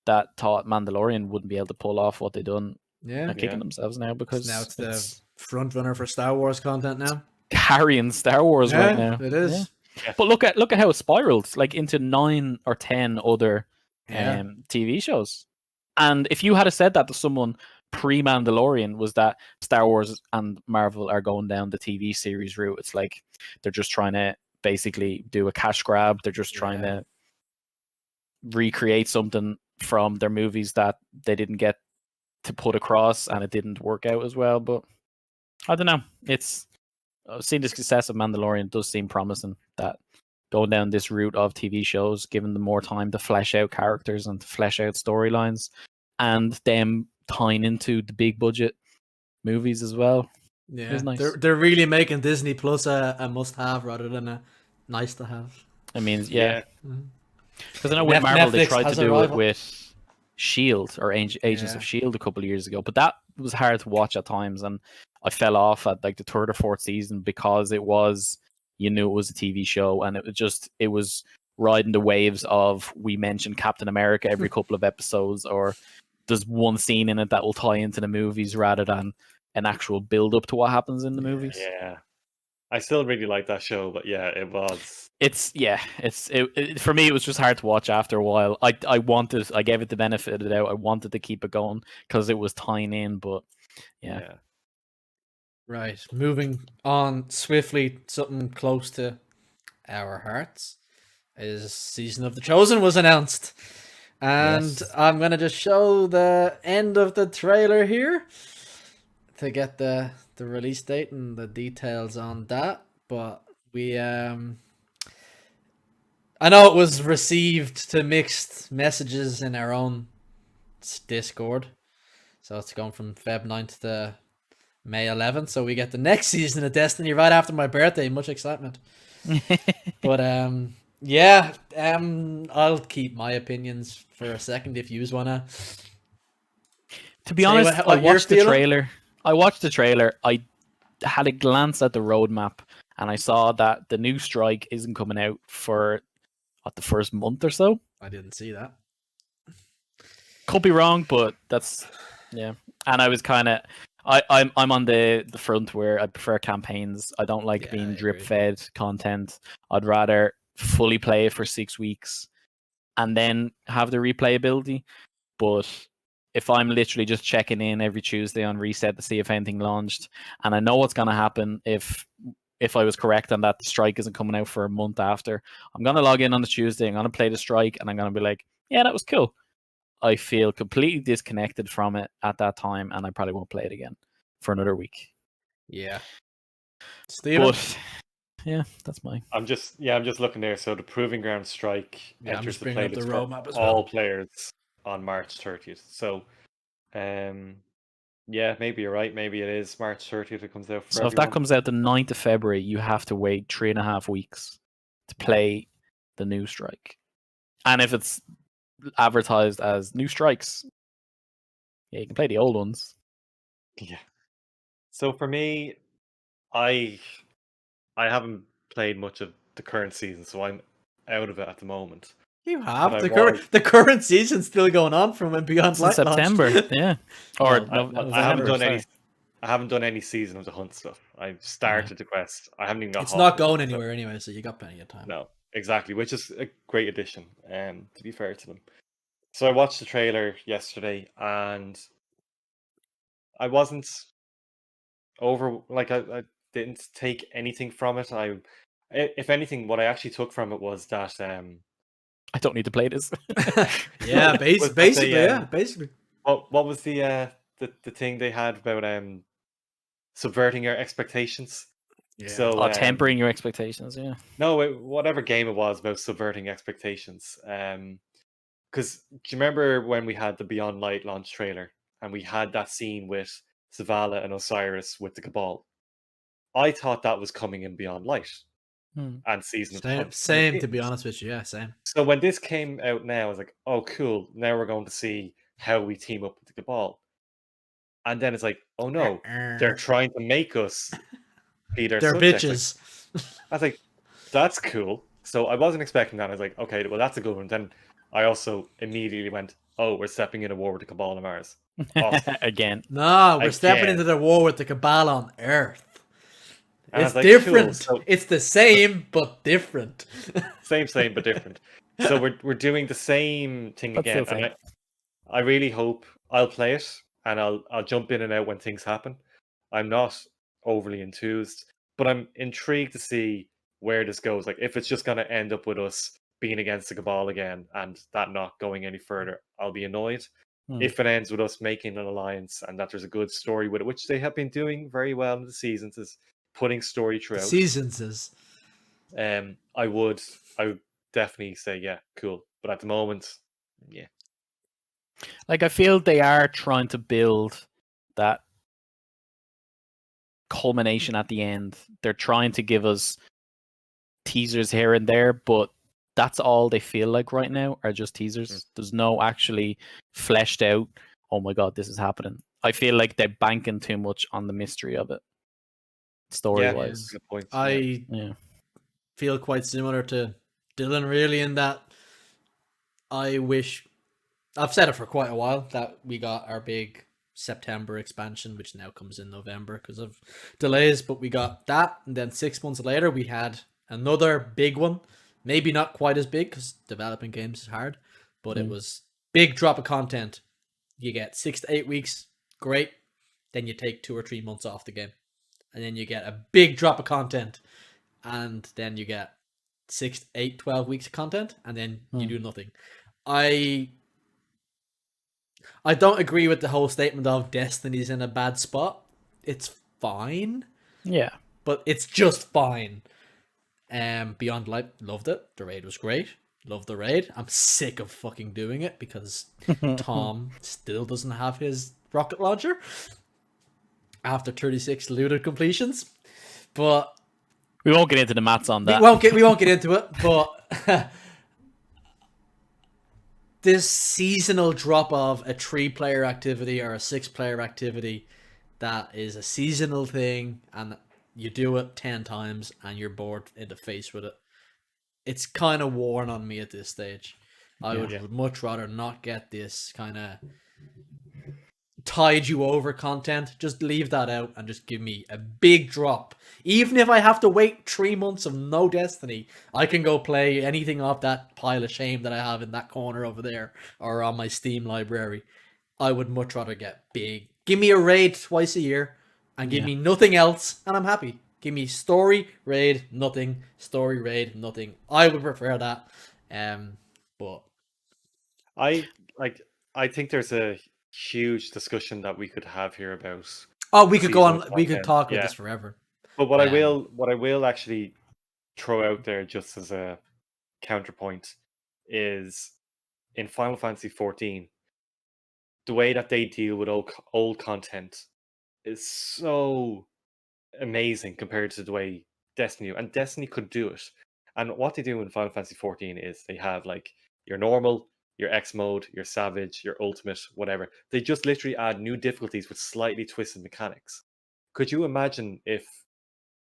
that thought Mandalorian wouldn't be able to pull off what they done are kicking themselves now, because now it's the front runner for Star Wars content now. Carrying Star Wars right now. It is. Yeah. But look at how it spiraled, like, into 9 or 10 other TV shows. And if you had said that to someone pre-Mandalorian, was that Star Wars and Marvel are going down the TV series route, it's like they're just trying to basically do a cash grab. They're just trying to recreate something from their movies that they didn't get to put across, and it didn't work out as well. But I don't know. Seeing the success of Mandalorian does seem promising, that going down this route of TV shows, giving them more time to flesh out characters and to flesh out storylines, and them tying into the big budget movies as well. Yeah, it's nice. They're really making Disney Plus a must-have rather than a nice-to-have. I mean, because I know with Marvel they tried to do it with Shield or Agents of Shield a couple of years ago, but that was hard to watch at times, and I fell off at like the 3rd or 4th season because it was, you knew it was a TV show, and it was riding the waves of, we mentioned Captain America every couple of episodes, or there's one scene in it that will tie into the movies rather than an actual build up to what happens in the movies. Yeah. I still really like that show, but it was. For me, it was just hard to watch after a while. I gave it the benefit of the doubt. I wanted to keep it going because it was tying in, but yeah. Right, moving on swiftly, something close to our hearts is Season of the Chosen was announced. And I'm going to just show the end of the trailer here to get the release date and the details on that. But I know it was received to mixed messages in our own Discord. So it's going from Feb 9th to May 11th. So we get the next season of Destiny right after my birthday. Much excitement. But I'll keep my opinions for a second if you want to. To be honest, I watched the trailer. I had a glance at the roadmap, and I saw that the new Strike isn't coming out for the first month or so. I didn't see that. Could be wrong, but that's And I was kind of, I'm on the front where I prefer campaigns. I don't like being drip fed content. I'd rather fully play it for 6 weeks and then have the replayability. But if I'm literally just checking in every Tuesday on Reset to see if anything launched, and I know what's going to happen if I was correct on that the Strike isn't coming out for a month after, I'm going to log in on the Tuesday, I'm going to play the Strike, and I'm going to be like, yeah, that was cool. I feel completely disconnected from it at that time, and I probably won't play it again for another week. Yeah. Steven? But yeah, that's mine. I'm just looking there. So the Proving Ground Strike enters the playlist for all players on March 30th. So, maybe you're right. Maybe it is March 30th. It comes out for everyone. If that comes out the 9th of February, you have to wait 3.5 weeks to play the new strike. And if it's advertised as new strikes, yeah, you can play the old ones. Yeah. So for me, I haven't played much of the current season, so I'm out of it at the moment. You have But the current season's still going on from when Beyond It's in Light launched. September, yeah, or Well, I haven't November. done Sorry. I haven't done any season of the hunt stuff. I've started the quest. I haven't even got It's half not of it, going so- anywhere anyway, so you got plenty of time. No, exactly, which is a great addition. To be fair to them. So I watched the trailer yesterday, and I wasn't I didn't take anything from it. If anything, what I actually took from it was that I don't need to play this. Yeah, was that basically, they, yeah, basically. what was the thing they had about subverting your expectations? Yeah. So Tempering your expectations, yeah. no, whatever game it was about subverting expectations. Because do you remember when we had the Beyond Light launch trailer and we had that scene with Zavala and Osiris with the Cabal? I thought that was coming in Beyond Light and Season of the Hunt. Same, to be honest with you, yeah, same. So when this came out now, I was like, oh, cool. Now we're going to see how we team up with the Cabal. And then it's like, oh no, they're trying to make us be their They're subjects. bitches. I was like, that's cool. So I wasn't expecting that. I was like, okay, well, that's a good one. Then I also immediately went, oh, we're stepping in a war with the Cabal on Mars. Awesome. Again. No, we're stepping Again. into the war with the Cabal on Earth. And I It's was like, different. cool. So It's the same, but different. same, but different. So we're doing the same thing But again. still And I really hope I'll play it and I'll jump in and out when things happen. I'm not overly enthused, but I'm intrigued to see where this goes. Like if it's just gonna end up with us being against the Cabal again and that not going any further, I'll be annoyed. If it ends with us making an alliance and that there's a good story with it, which they have been doing very well in the seasons, is putting story throughout. Seasons is. I would definitely say yeah, cool. But at the moment, yeah. Like I feel they are trying to build that culmination at the end. They're trying to give us teasers here and there, but that's all they feel like right now are just teasers. There's no actually fleshed out, oh my god, this is happening. I feel like they're banking too much on the mystery of it, story-wise. Good point. I feel quite similar to Dylan, really, in that I wish, I've said it for quite a while, that we got our big September expansion, which now comes in November because of delays, but we got that, and then 6 months later we had another big one. Maybe not quite as big because developing games is hard, but it was big drop of content. You get 6 to 8 weeks, great. Then you take 2 or 3 months off the game, and then you get a big drop of content, and then you get 6, 8, 12 weeks of content, and then you do nothing. I don't agree with the whole statement of Destiny's in a bad spot. It's fine. Yeah. But it's just fine. Beyond Light, loved it. The raid was great. Loved the raid. I'm sick of fucking doing it because Tom still doesn't have his rocket launcher after 36 looted completions. But we won't get into the maths on that. We won't get into it, but this seasonal drop of a 3-player activity or a 6-player activity that is a seasonal thing, and you do it 10 times and you're bored in the face with it. It's kind of worn on me at this stage. I would much rather not get this kind of tide you over content. Just leave that out and just give me a big drop. Even if I have to wait 3 months of no Destiny, I can go play anything off that pile of shame that I have in that corner over there or on my Steam library. I would much rather get big. Give me a raid twice a year and give me nothing else and I'm happy. Give me story, raid, nothing. Story, raid, nothing. I would prefer that. But I think there's a huge discussion that we could have here about. we could go on. We could talk about this forever. But what I will actually throw out there just as a counterpoint is in Final Fantasy 14, the way that they deal with old content is so amazing compared to the way Destiny, and Destiny could do it. And what they do in Final Fantasy 14 is they have like your normal, your X mode, your savage, your ultimate, whatever. They just literally add new difficulties with slightly twisted mechanics. Could you imagine if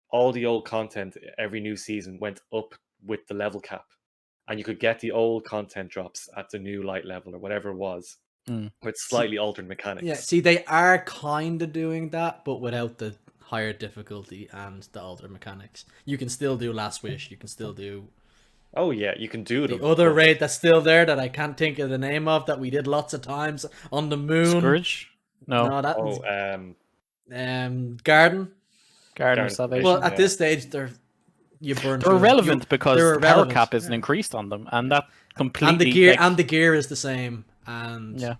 all the old content every new season went up with the level cap, and you could get the old content drops at the new light level or whatever it was, with slightly altered mechanics? Yeah, see, they are kind of doing that, but without the higher difficulty and the altered mechanics. You can still do Last Wish. You can still do Oh yeah, you can do the them. other but raid that's still there that I can't think of the name of, that we did lots of times on the moon. Scourge? No, that Oh, Garden. Garden of Garden of Salvation. Well, at yeah. this stage, they're They're irrelevant because they're the power irrelevant. cap isn't increased on them, and that completely and the gear is the same, and yeah.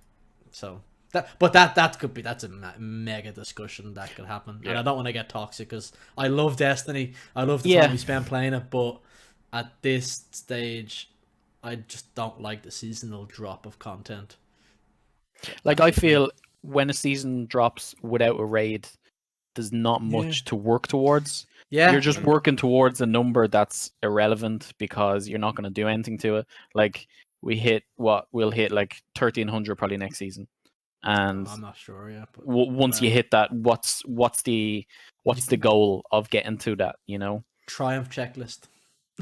so that could be, that's a mega discussion that could happen, and I don't want to get toxic because I love Destiny, I love the time we spend playing it, but at this stage, I just don't like the seasonal drop of content. Like, I feel when a season drops without a raid, there's not much to work towards. Yeah, You're just working towards a number that's irrelevant because you're not going to do anything to it. Like, we'll hit like 1,300 probably next season, and I'm not sure yet. But once you hit that, what's the goal of getting to that? You know, triumph checklist.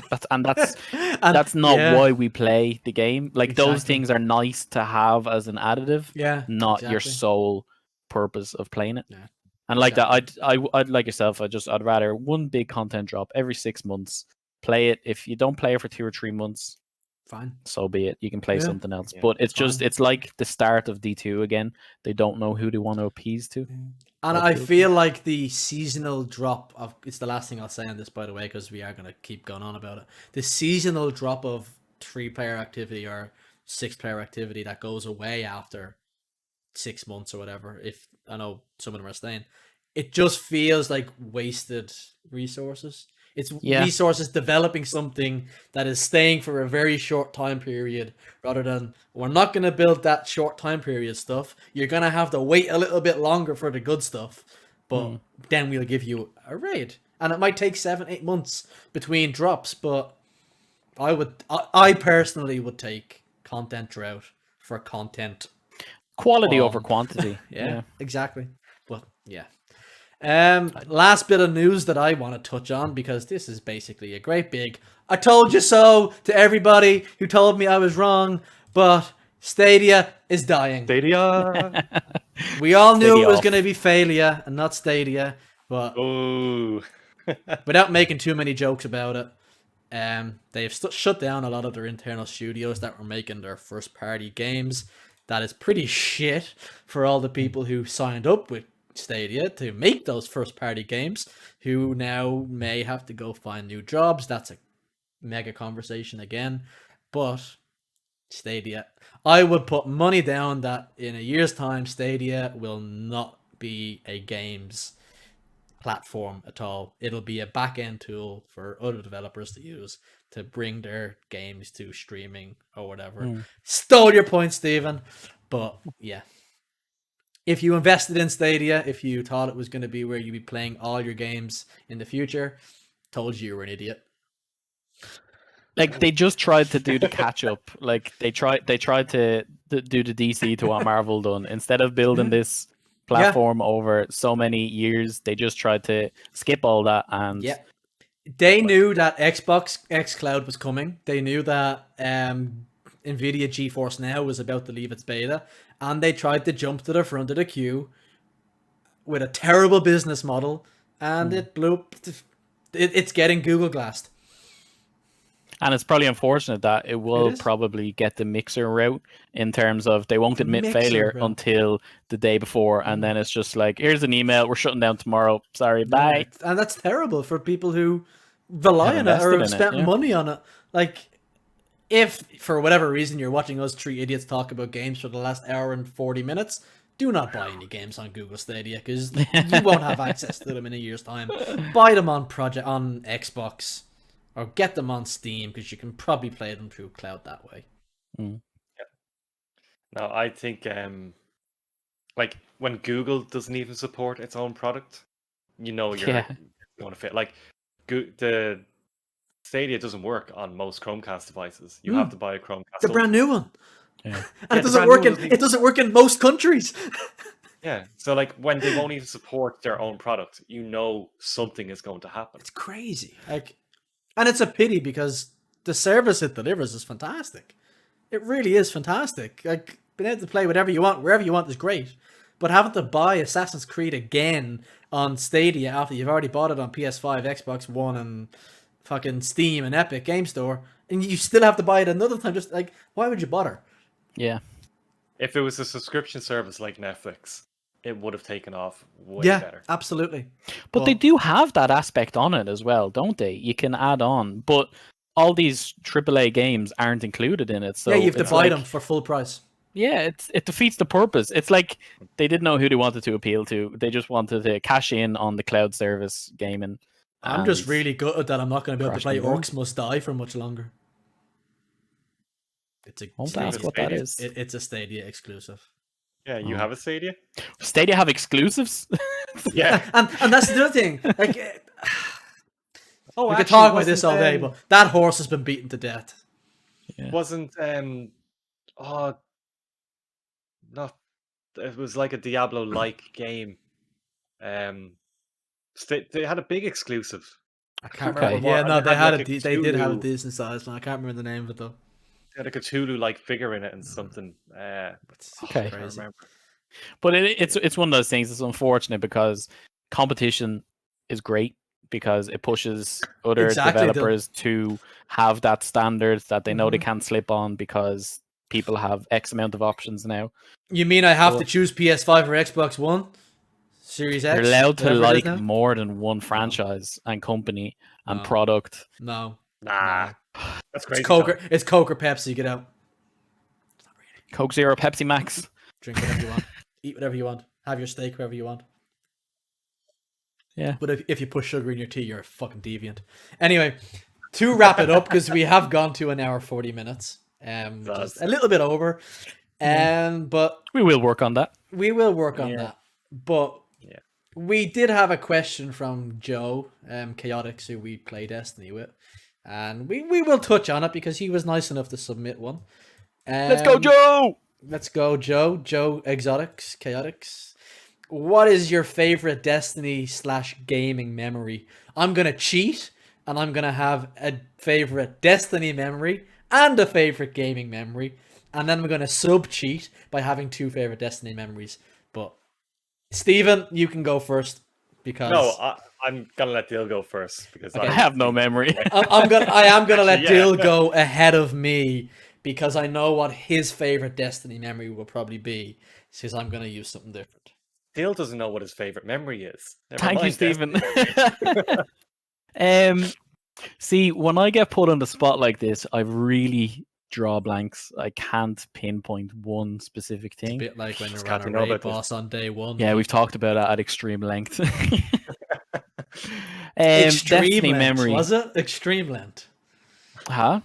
That's not why we play the game. Like, those things are nice to have as an additive, not your sole purpose of playing it. Yeah. And like that, I'd like yourself. I'd rather one big content drop every 6 months. Play it. If you don't play it for 2 or 3 months, fine. So be it. You can play something else. But it's just it's like the start of D2 again. They don't know who they want to appease to. And I feel like the seasonal drop of, it's the last thing I'll say on this, by the way, because we are going to keep going on about it. The seasonal drop of 3-player activity or 6-player activity that goes away after 6 months or whatever, if I know some of them are staying, it just feels like wasted resources. It's resources developing something that is staying for a very short time period, rather than, we're not going to build that short time period stuff. You're going to have to wait a little bit longer for the good stuff, but then we'll give you a raid. And it might take 7-8 months between drops, but I personally would take content drought for content. Quality over quantity. yeah, exactly. But yeah. Last bit of news that I want to touch on, because this is basically a great big I told you so to everybody who told me I was wrong, but Stadia is dying. Stadia. We all knew it was going to be failure and not Stadia, but without making too many jokes about it, they've shut down a lot of their internal studios that were making their first party games. That is pretty shit for all the people who signed up with Stadia to make those first party games, who now may have to go find new jobs. That's a mega conversation again. But Stadia, I would put money down that in a year's time, Stadia will not be a games platform at all. It'll be a back-end tool for other developers to use to bring their games to streaming or whatever. Stole your point, Stephen. But yeah, if you invested in Stadia, if you thought it was going to be where you'd be playing all your games in the future, told you were an idiot. Like, they just tried to do the catch up. Like, they tried to do the DC to what Marvel done. Instead of building this platform over so many years, they just tried to skip all that. And they knew that Xbox xCloud was coming. They knew that Nvidia GeForce Now was about to leave its beta, and they tried to jump to the front of the queue with a terrible business model, and it blew. It's getting Google Glassed. And it's probably unfortunate that it will probably get the Mixer route, in terms of they won't admit failure until the day before, and then it's just like, here's an email, we're shutting down tomorrow, sorry, bye. And that's terrible for people who rely on it or have spent money on it. Like, if for whatever reason you're watching us three idiots talk about games for the last hour and 40 minutes, do not buy any games on Google Stadia, because you won't have access to them in a year's time. Buy them on Xbox, or get them on Steam, because you can probably play them through cloud that way. Now, I think like, when Google doesn't even support its own product, you know you're going to fit. Like, the Stadia doesn't work on most Chromecast devices. You have to buy a Chromecast. The brand new one. Yeah. And it doesn't work in most countries. Yeah. So like when they won't even support their own product, you know something is going to happen. It's crazy. Like, and it's a pity because the service it delivers is fantastic. It really is fantastic. Like, being able to play whatever you want, wherever you want is great. But having to buy Assassin's Creed again on Stadia after you've already bought it on PS5, Xbox One, and fucking Steam and Epic Game Store, and you still have to buy it another time, just like, why would you bother? Yeah. If it was a subscription service like Netflix, it would have taken off way better. Absolutely. But they do have that aspect on it as well, don't they? You can add on, but all these AAA games aren't included in it. So you have to buy them for full price. Yeah, it defeats the purpose. It's like they didn't know who they wanted to appeal to. They just wanted to cash in on the cloud service gaming. I'm just really gutted that I'm not going to be able to play Orcs Must Die for much longer. Won't ask what that is. It's a Stadia exclusive. Yeah, you have a Stadia? Stadia have exclusives? Yeah. and that's the other thing. Like, we could actually, talk about this all day, but that horse has been beaten to death. Yeah. Wasn't not it was like a Diablo-like game. They had a big exclusive. I can't remember. Yeah, no, they did have a decent size one. I can't remember the name of it though. They had a Cthulhu-like figure in it and something. Okay. I can't remember. But it's one of those things. It's unfortunate because competition is great because it pushes other developers to have that standard that they know they can't slip on because people have X amount of options now. You mean I have to choose PS5 or Xbox One? Series X? You're allowed to like more than one franchise and company and product. No. Nah. That's crazy. It's Coke or Pepsi. Get out. Coke Zero, Pepsi Max. Drink whatever you want. Eat whatever you want. Have your steak wherever you want. Yeah. But if you put sugar in your tea, you're a fucking deviant. Anyway, to wrap it up, because we have gone to 1 hour 40 minutes. Just a little bit over. But we will work on that. We will work on that. But we did have a question from Joe, Chaotix, who we play Destiny with. And we will touch on it because he was nice enough to submit one. Let's go, Joe! Let's go, Joe. Joe Exotics, Chaotix. What is your favorite Destiny / gaming memory? I'm going to cheat, and I'm going to have a favorite Destiny memory and a favorite gaming memory. And then we're going to sub-cheat by having 2 favorite Destiny memories. But, Stephen, you can go first. Because... No, I'm going to let Dill go first. Because I have no memory. I am going to let Dill go ahead of me. Because I know what his favorite Destiny memory will probably be. Says I'm going to use something different. Dill doesn't know what his favorite memory is. Thank you, Stephen. See, when I get put on the spot like this, I really draw blanks. I can't pinpoint one specific thing. It's a bit like when you're on a raid boss on day 1. Yeah, we've talked about it at extreme length. Extreme Destiny length, memory. was it? Extreme length. Huh?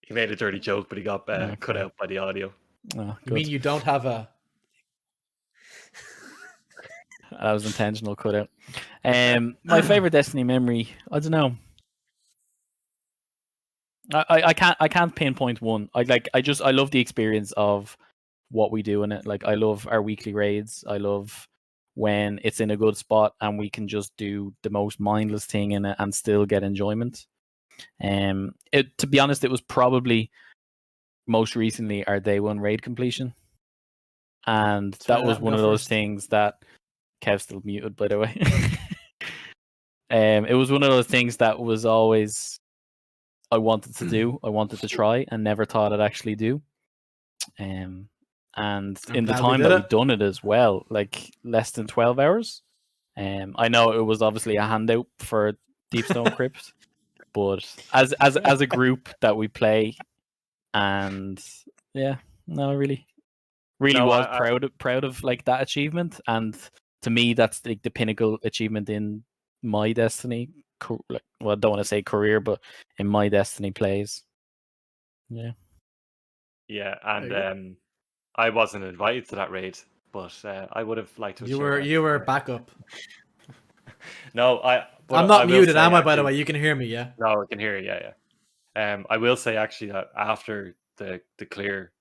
He made a dirty joke, but he got cut out by the audio. Oh, you mean you don't have a... That was intentional cut out. My favorite Destiny memory, I don't know. I can't pinpoint one. I love the experience of what we do in it. Like, I love our weekly raids. I love when it's in a good spot and we can just do the most mindless thing in it and still get enjoyment. To be honest, it was probably most recently our day 1 raid completion, and that was one of those things that Kev's still muted, by the way. It was one of those things that was always I wanted to do, I wanted to try, and never thought I'd actually do. And in the time that we've done it as well, like less than 12 hours. I know it was obviously a handout for Deepstone Crypt. But as a group that we play, and really was proud of like that achievement, and to me that's like the pinnacle achievement in my Destiny. I don't want to say career, but in my Destiny plays. Yeah, and I wasn't invited to that raid, but I would have liked to. You were backup. No, I'm not muted, am I? By the way, you can hear me, yeah. No, I can hear you. Yeah. I will say actually that after the clear,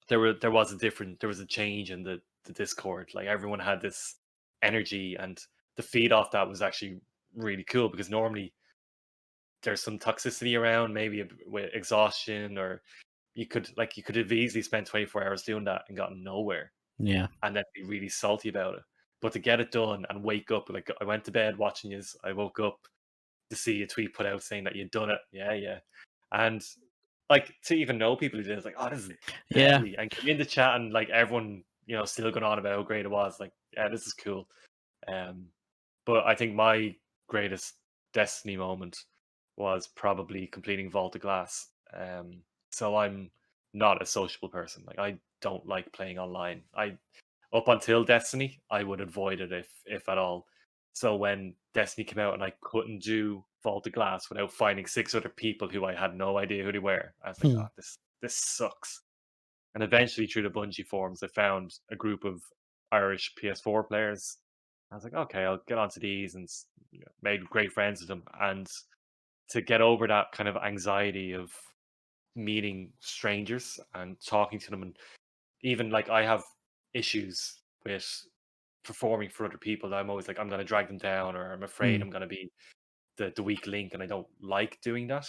there was a change in the Discord. Like everyone had this energy, and the feed off that was actually really cool because normally there's some toxicity around, maybe with exhaustion, or you could have easily spent 24 hours doing that and gotten nowhere. Yeah. And then be really salty about it. But to get it done and wake up, like I went to bed watching you, I woke up to see a tweet put out saying that you'd done it. Yeah. And like to even know people who did it, it's like, oh, this is deadly. And come in the chat and like everyone, still going on about how great it was. Like, yeah, this is cool. But I think my greatest Destiny moment was probably completing Vault of Glass. So I'm not a sociable person. Like I don't like playing online. Up until Destiny, I would avoid it if at all. So when Destiny came out and I couldn't do Vault of Glass without finding 6 other people who I had no idea who they were, I was like, oh, this sucks. And eventually through the Bungie forums, I found a group of Irish PS4 players. I was like, okay, I'll get onto these, and made great friends with them. And to get over that kind of anxiety of meeting strangers and talking to them, and even like I have issues with performing for other people that I'm always like, I'm going to drag them down, or I'm afraid I'm going to be the weak link, and I don't like doing that.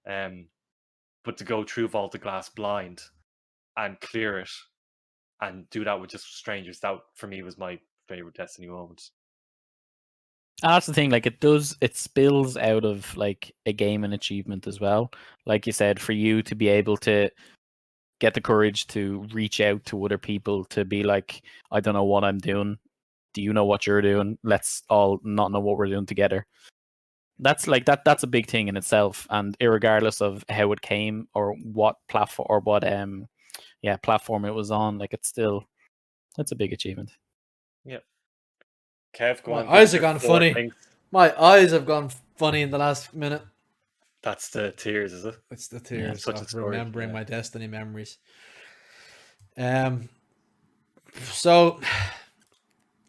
But to go through Vault of Glass blind and clear it and do that with just strangers, that for me was my favorite Destiny moment. That's the thing, like it spills out of like a game and achievement as well. Like you said, for you to be able to get the courage to reach out to other people, to be like, I don't know what I'm doing. Do you know what you're doing? Let's all not know what we're doing together. That's like that's a big thing in itself. And irregardless of how it came or what platform or what platform it was on, like that's a big achievement. Yeah. Kev, go on. My eyes have gone funny. My eyes have gone funny in the last minute. That's the tears, is it? It's the tears of remembering my Destiny memories. So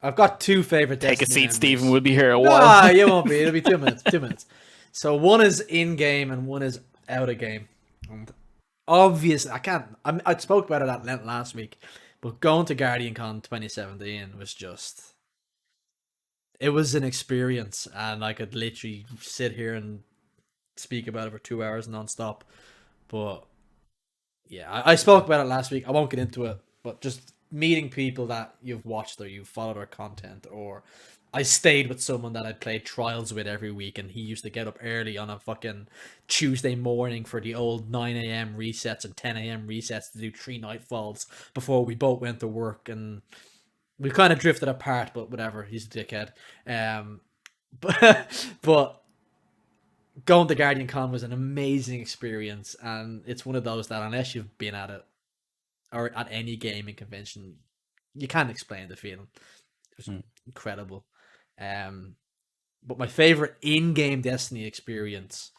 I've got 2 favorite Destiny Take a seat, memories. Stephen. We'll be here a while. Nah, you won't be. It'll be 2 minutes. 2 minutes. So one is in game and one is out of game. And obviously, I spoke about it at length last week, but going to Guardian Con 2017 was just, it was an experience, and I could literally sit here and speak about it for 2 hours nonstop. But yeah, I spoke about it last week. I won't get into it, but just meeting people that you've watched or you've followed our content, or I stayed with someone that I played Trials with every week, and he used to get up early on a fucking Tuesday morning for the old 9 a.m. resets and 10 a.m. resets to do 3 nightfalls before we both went to work, and we kind of drifted apart, but whatever, he's a dickhead. But going to Guardian Con was an amazing experience, and it's one of those that unless you've been at it or at any gaming convention, you can't explain the feeling. It was incredible. But my favorite in-game Destiny experience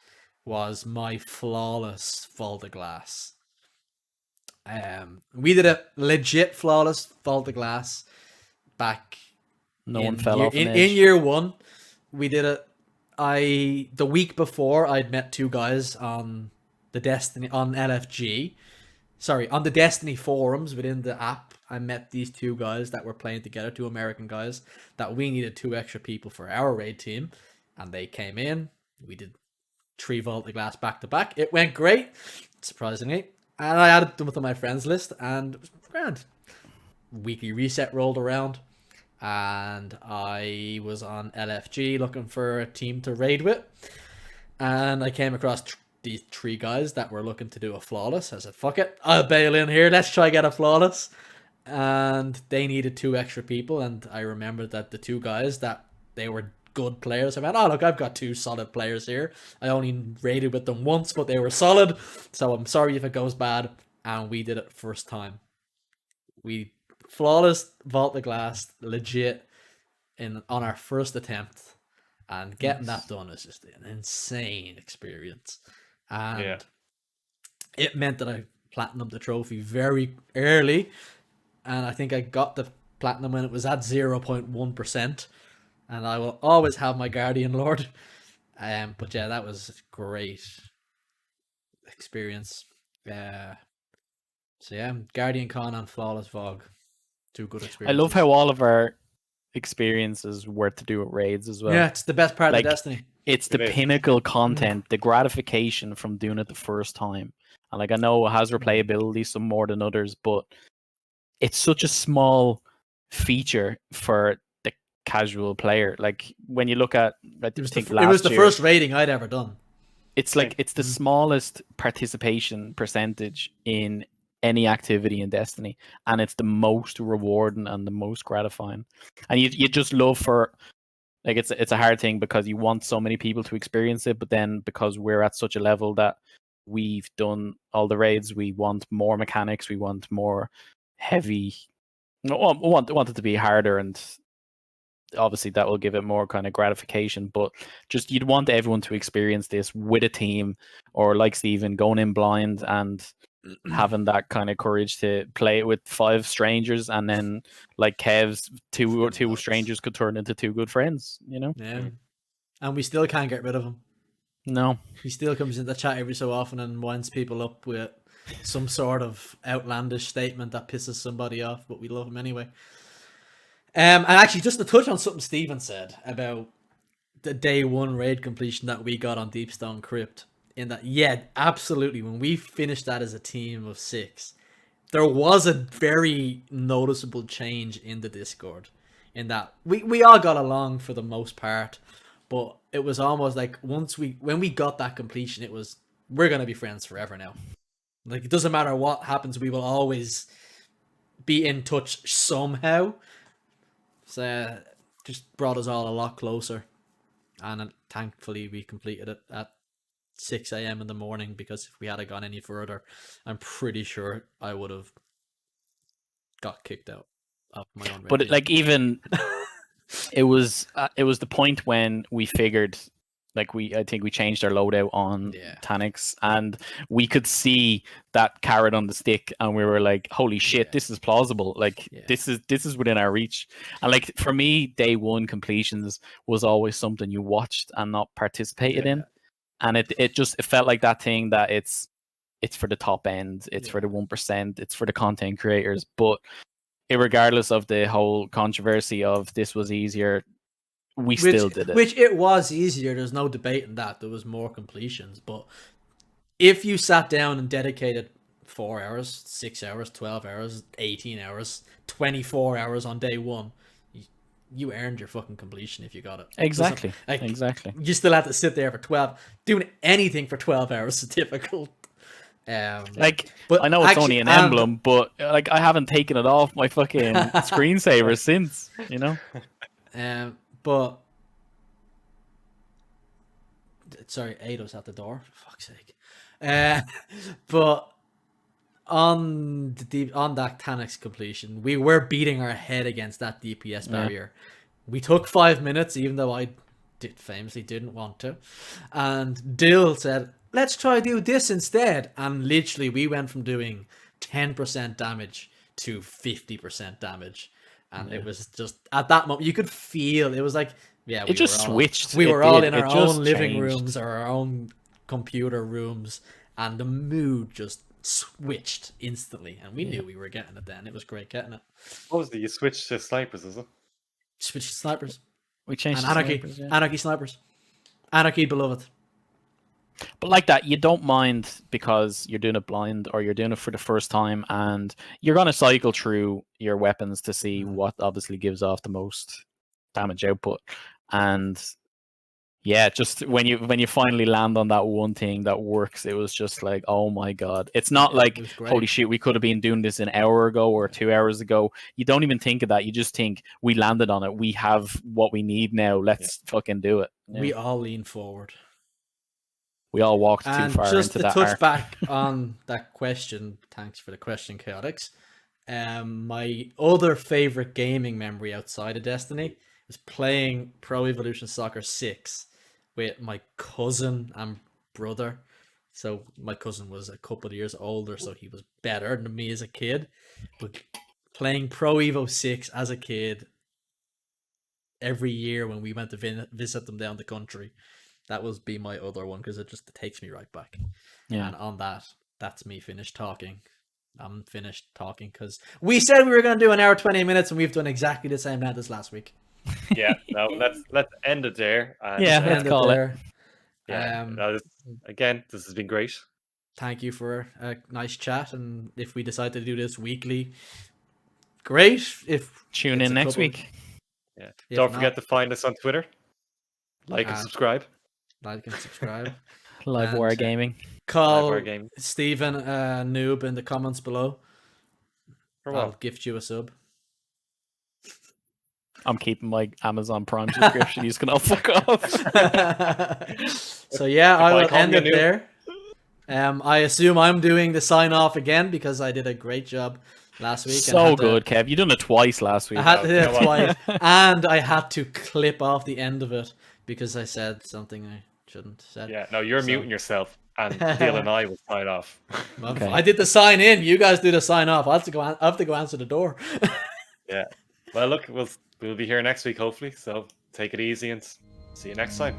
was my flawless Vault of Glass. We did a legit flawless Vault of Glass back. No one fell off in year 1. We did it. The week before, I'd met 2 guys on the Destiny on LFG. Sorry, on the Destiny forums within the app. I met these 2 guys that were playing together, 2 American guys, that we needed 2 extra people for our raid team, and they came in. We did 3 Vault of Glass back to back. It went great, surprisingly, and I added them to my friends list, and it was grand. Weekly reset rolled around, and I was on LFG looking for a team to raid with, and I came across these 3 guys that were looking to do a flawless. I said, fuck it, I'll bail in here, let's try get a flawless. And they needed 2 extra people, and I remembered that the 2 guys, that they were good players. I went, oh look, I've got 2 solid players here. I only raided with them once, but they were solid, so I'm sorry if it goes bad. And we did it first time. We flawless Vault of Glass, legit, on our first attempt, and getting that done was just an insane experience. And it meant that I platinumed the trophy very early, and I think I got the platinum when it was at 0.1%. and I will always have my Guardian Lord. But yeah, that was a great experience. So yeah, Guardian Con and Flawless Vogue, 2 good I experiences. love how all of our experiences were to do with raids as well. Yeah, it's the best part of Destiny. It's the pinnacle content, the gratification from doing it the first time. And like I know it has replayability some more than others, but it's such a small feature for the casual player. Like when you look at, I think it was the first raiding I'd ever done. It's like it's the smallest participation percentage in any activity in Destiny, and it's the most rewarding and the most gratifying. And you just love for, like, it's a hard thing because you want so many people to experience it, but then because we're at such a level that we've done all the raids, we want more mechanics, we want more heavy. We want it to be harder, and obviously that will give it more kind of gratification, but just you'd want everyone to experience this with a team, or like Steven, going in blind and having that kind of courage to play it with 5 strangers, and then like Kev's two strangers could turn into 2 good friends, you know? Yeah. And we still can't get rid of him. No. He still comes into the chat every so often and winds people up with some sort of outlandish statement that pisses somebody off, but we love him anyway. And actually, just to touch on something Steven said about the day 1 raid completion that we got on Deepstone Crypt, in that, yeah, absolutely, when we finished that as a team of 6, there was a very noticeable change in the Discord, in that we all got along for the most part, but it was almost like when we got that completion, it was, we're going to be friends forever now. Like, it doesn't matter what happens, we will always be in touch somehow. So just brought us all a lot closer, and thankfully we completed it at 6 a.m. in the morning, because if we had gone any further, I'm pretty sure I would have got kicked out of my own. But like, even it was the point when we figured, like, I think we changed our loadout on Tanix, and we could see that carrot on the stick, and we were like, holy shit, this is plausible. Like, this is within our reach. And like, for me, day 1 completions was always something you watched and not participated in. And it felt like that thing that it's for the top end, it's for the 1%, it's for the content creators. But regardless of the whole controversy of this was easier, still did it. Which it was easier, there's no debate in that. There was more completions. But if you sat down and dedicated 4 hours, 6 hours, 12 hours, 18 hours, 24 hours on day 1, you earned your fucking completion if you got it. Exactly. Like, exactly. You still had to sit there for 12. Doing anything for 12 hours is difficult. But I know it's only an emblem, but like, I haven't taken it off my fucking screensaver since, you know? But sorry, Ado's at the door. For fuck's sake. But on that Tanix completion, we were beating our head against that DPS barrier. We took 5 minutes, even though I famously didn't want to. And Dill said, let's try do this instead. And literally, we went from doing 10% damage to 50% damage. And it was just, at that moment, you could feel, it was like, it just switched. We were all in our own living rooms or our own computer rooms, and the mood just switched instantly. And we knew we were getting it then. It was great getting it. What was it? You switched to snipers, is it? Switched to snipers. We changed and Anarchy. Snipers, Anarchy snipers. Anarchy beloved. But like that, you don't mind because you're doing it blind or you're doing it for the first time, and you're going to cycle through your weapons to see what obviously gives off the most damage output. And yeah, just when you finally land on that one thing that works, it was just like, oh my god. It's not like, holy shit, we could have been doing this an hour ago or 2 hours ago. You don't even think of that. You just think, we landed on it. We have what we need now. Let's fucking do it. Yeah. We all lean forward. We all walked too far into that. Just to touch back on that question, thanks for the question, Catalogues. My other favorite gaming memory outside of Destiny was playing Pro Evolution Soccer 6 with my cousin and brother. So my cousin was a couple of years older, so he was better than me as a kid. But playing Pro Evo 6 as a kid every year when we went to visit them down the country. That was be my other one because it just takes me right back. Yeah. And on that, that's me finished talking. I'm finished talking because we said we were going to do an hour 20 minutes, and we've done exactly the same length as last week. Yeah, no, let's end it there. And, Yeah, let's End it call there. Yeah, again, this has been great. Thank you for a nice chat, and if we decide to do this weekly, great. If tune in next week. Yeah, don't forget to find us on Twitter. Like and subscribe. Like and subscribe. Live War Gaming. Call Stephen noob in the comments below. I'll gift you a sub. I'm keeping my Amazon Prime subscription. You can all fuck off. So yeah, I will end it there. I assume I'm doing the sign off again because I did a great job last week. So good, Kev. You done it twice last week. I had to do it twice, and I had to clip off the end of it because I said something I shouldn't have said. Yeah, no, you're muting yourself, and Deal and I will sign off. Okay. I did the sign in. You guys do the sign off. I have to go answer the door. Yeah. Well, look, we'll be here next week, hopefully. So take it easy and see you next time.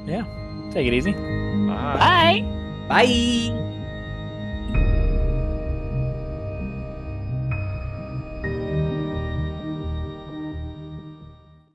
Yeah. Take it easy. Bye. Bye. Bye.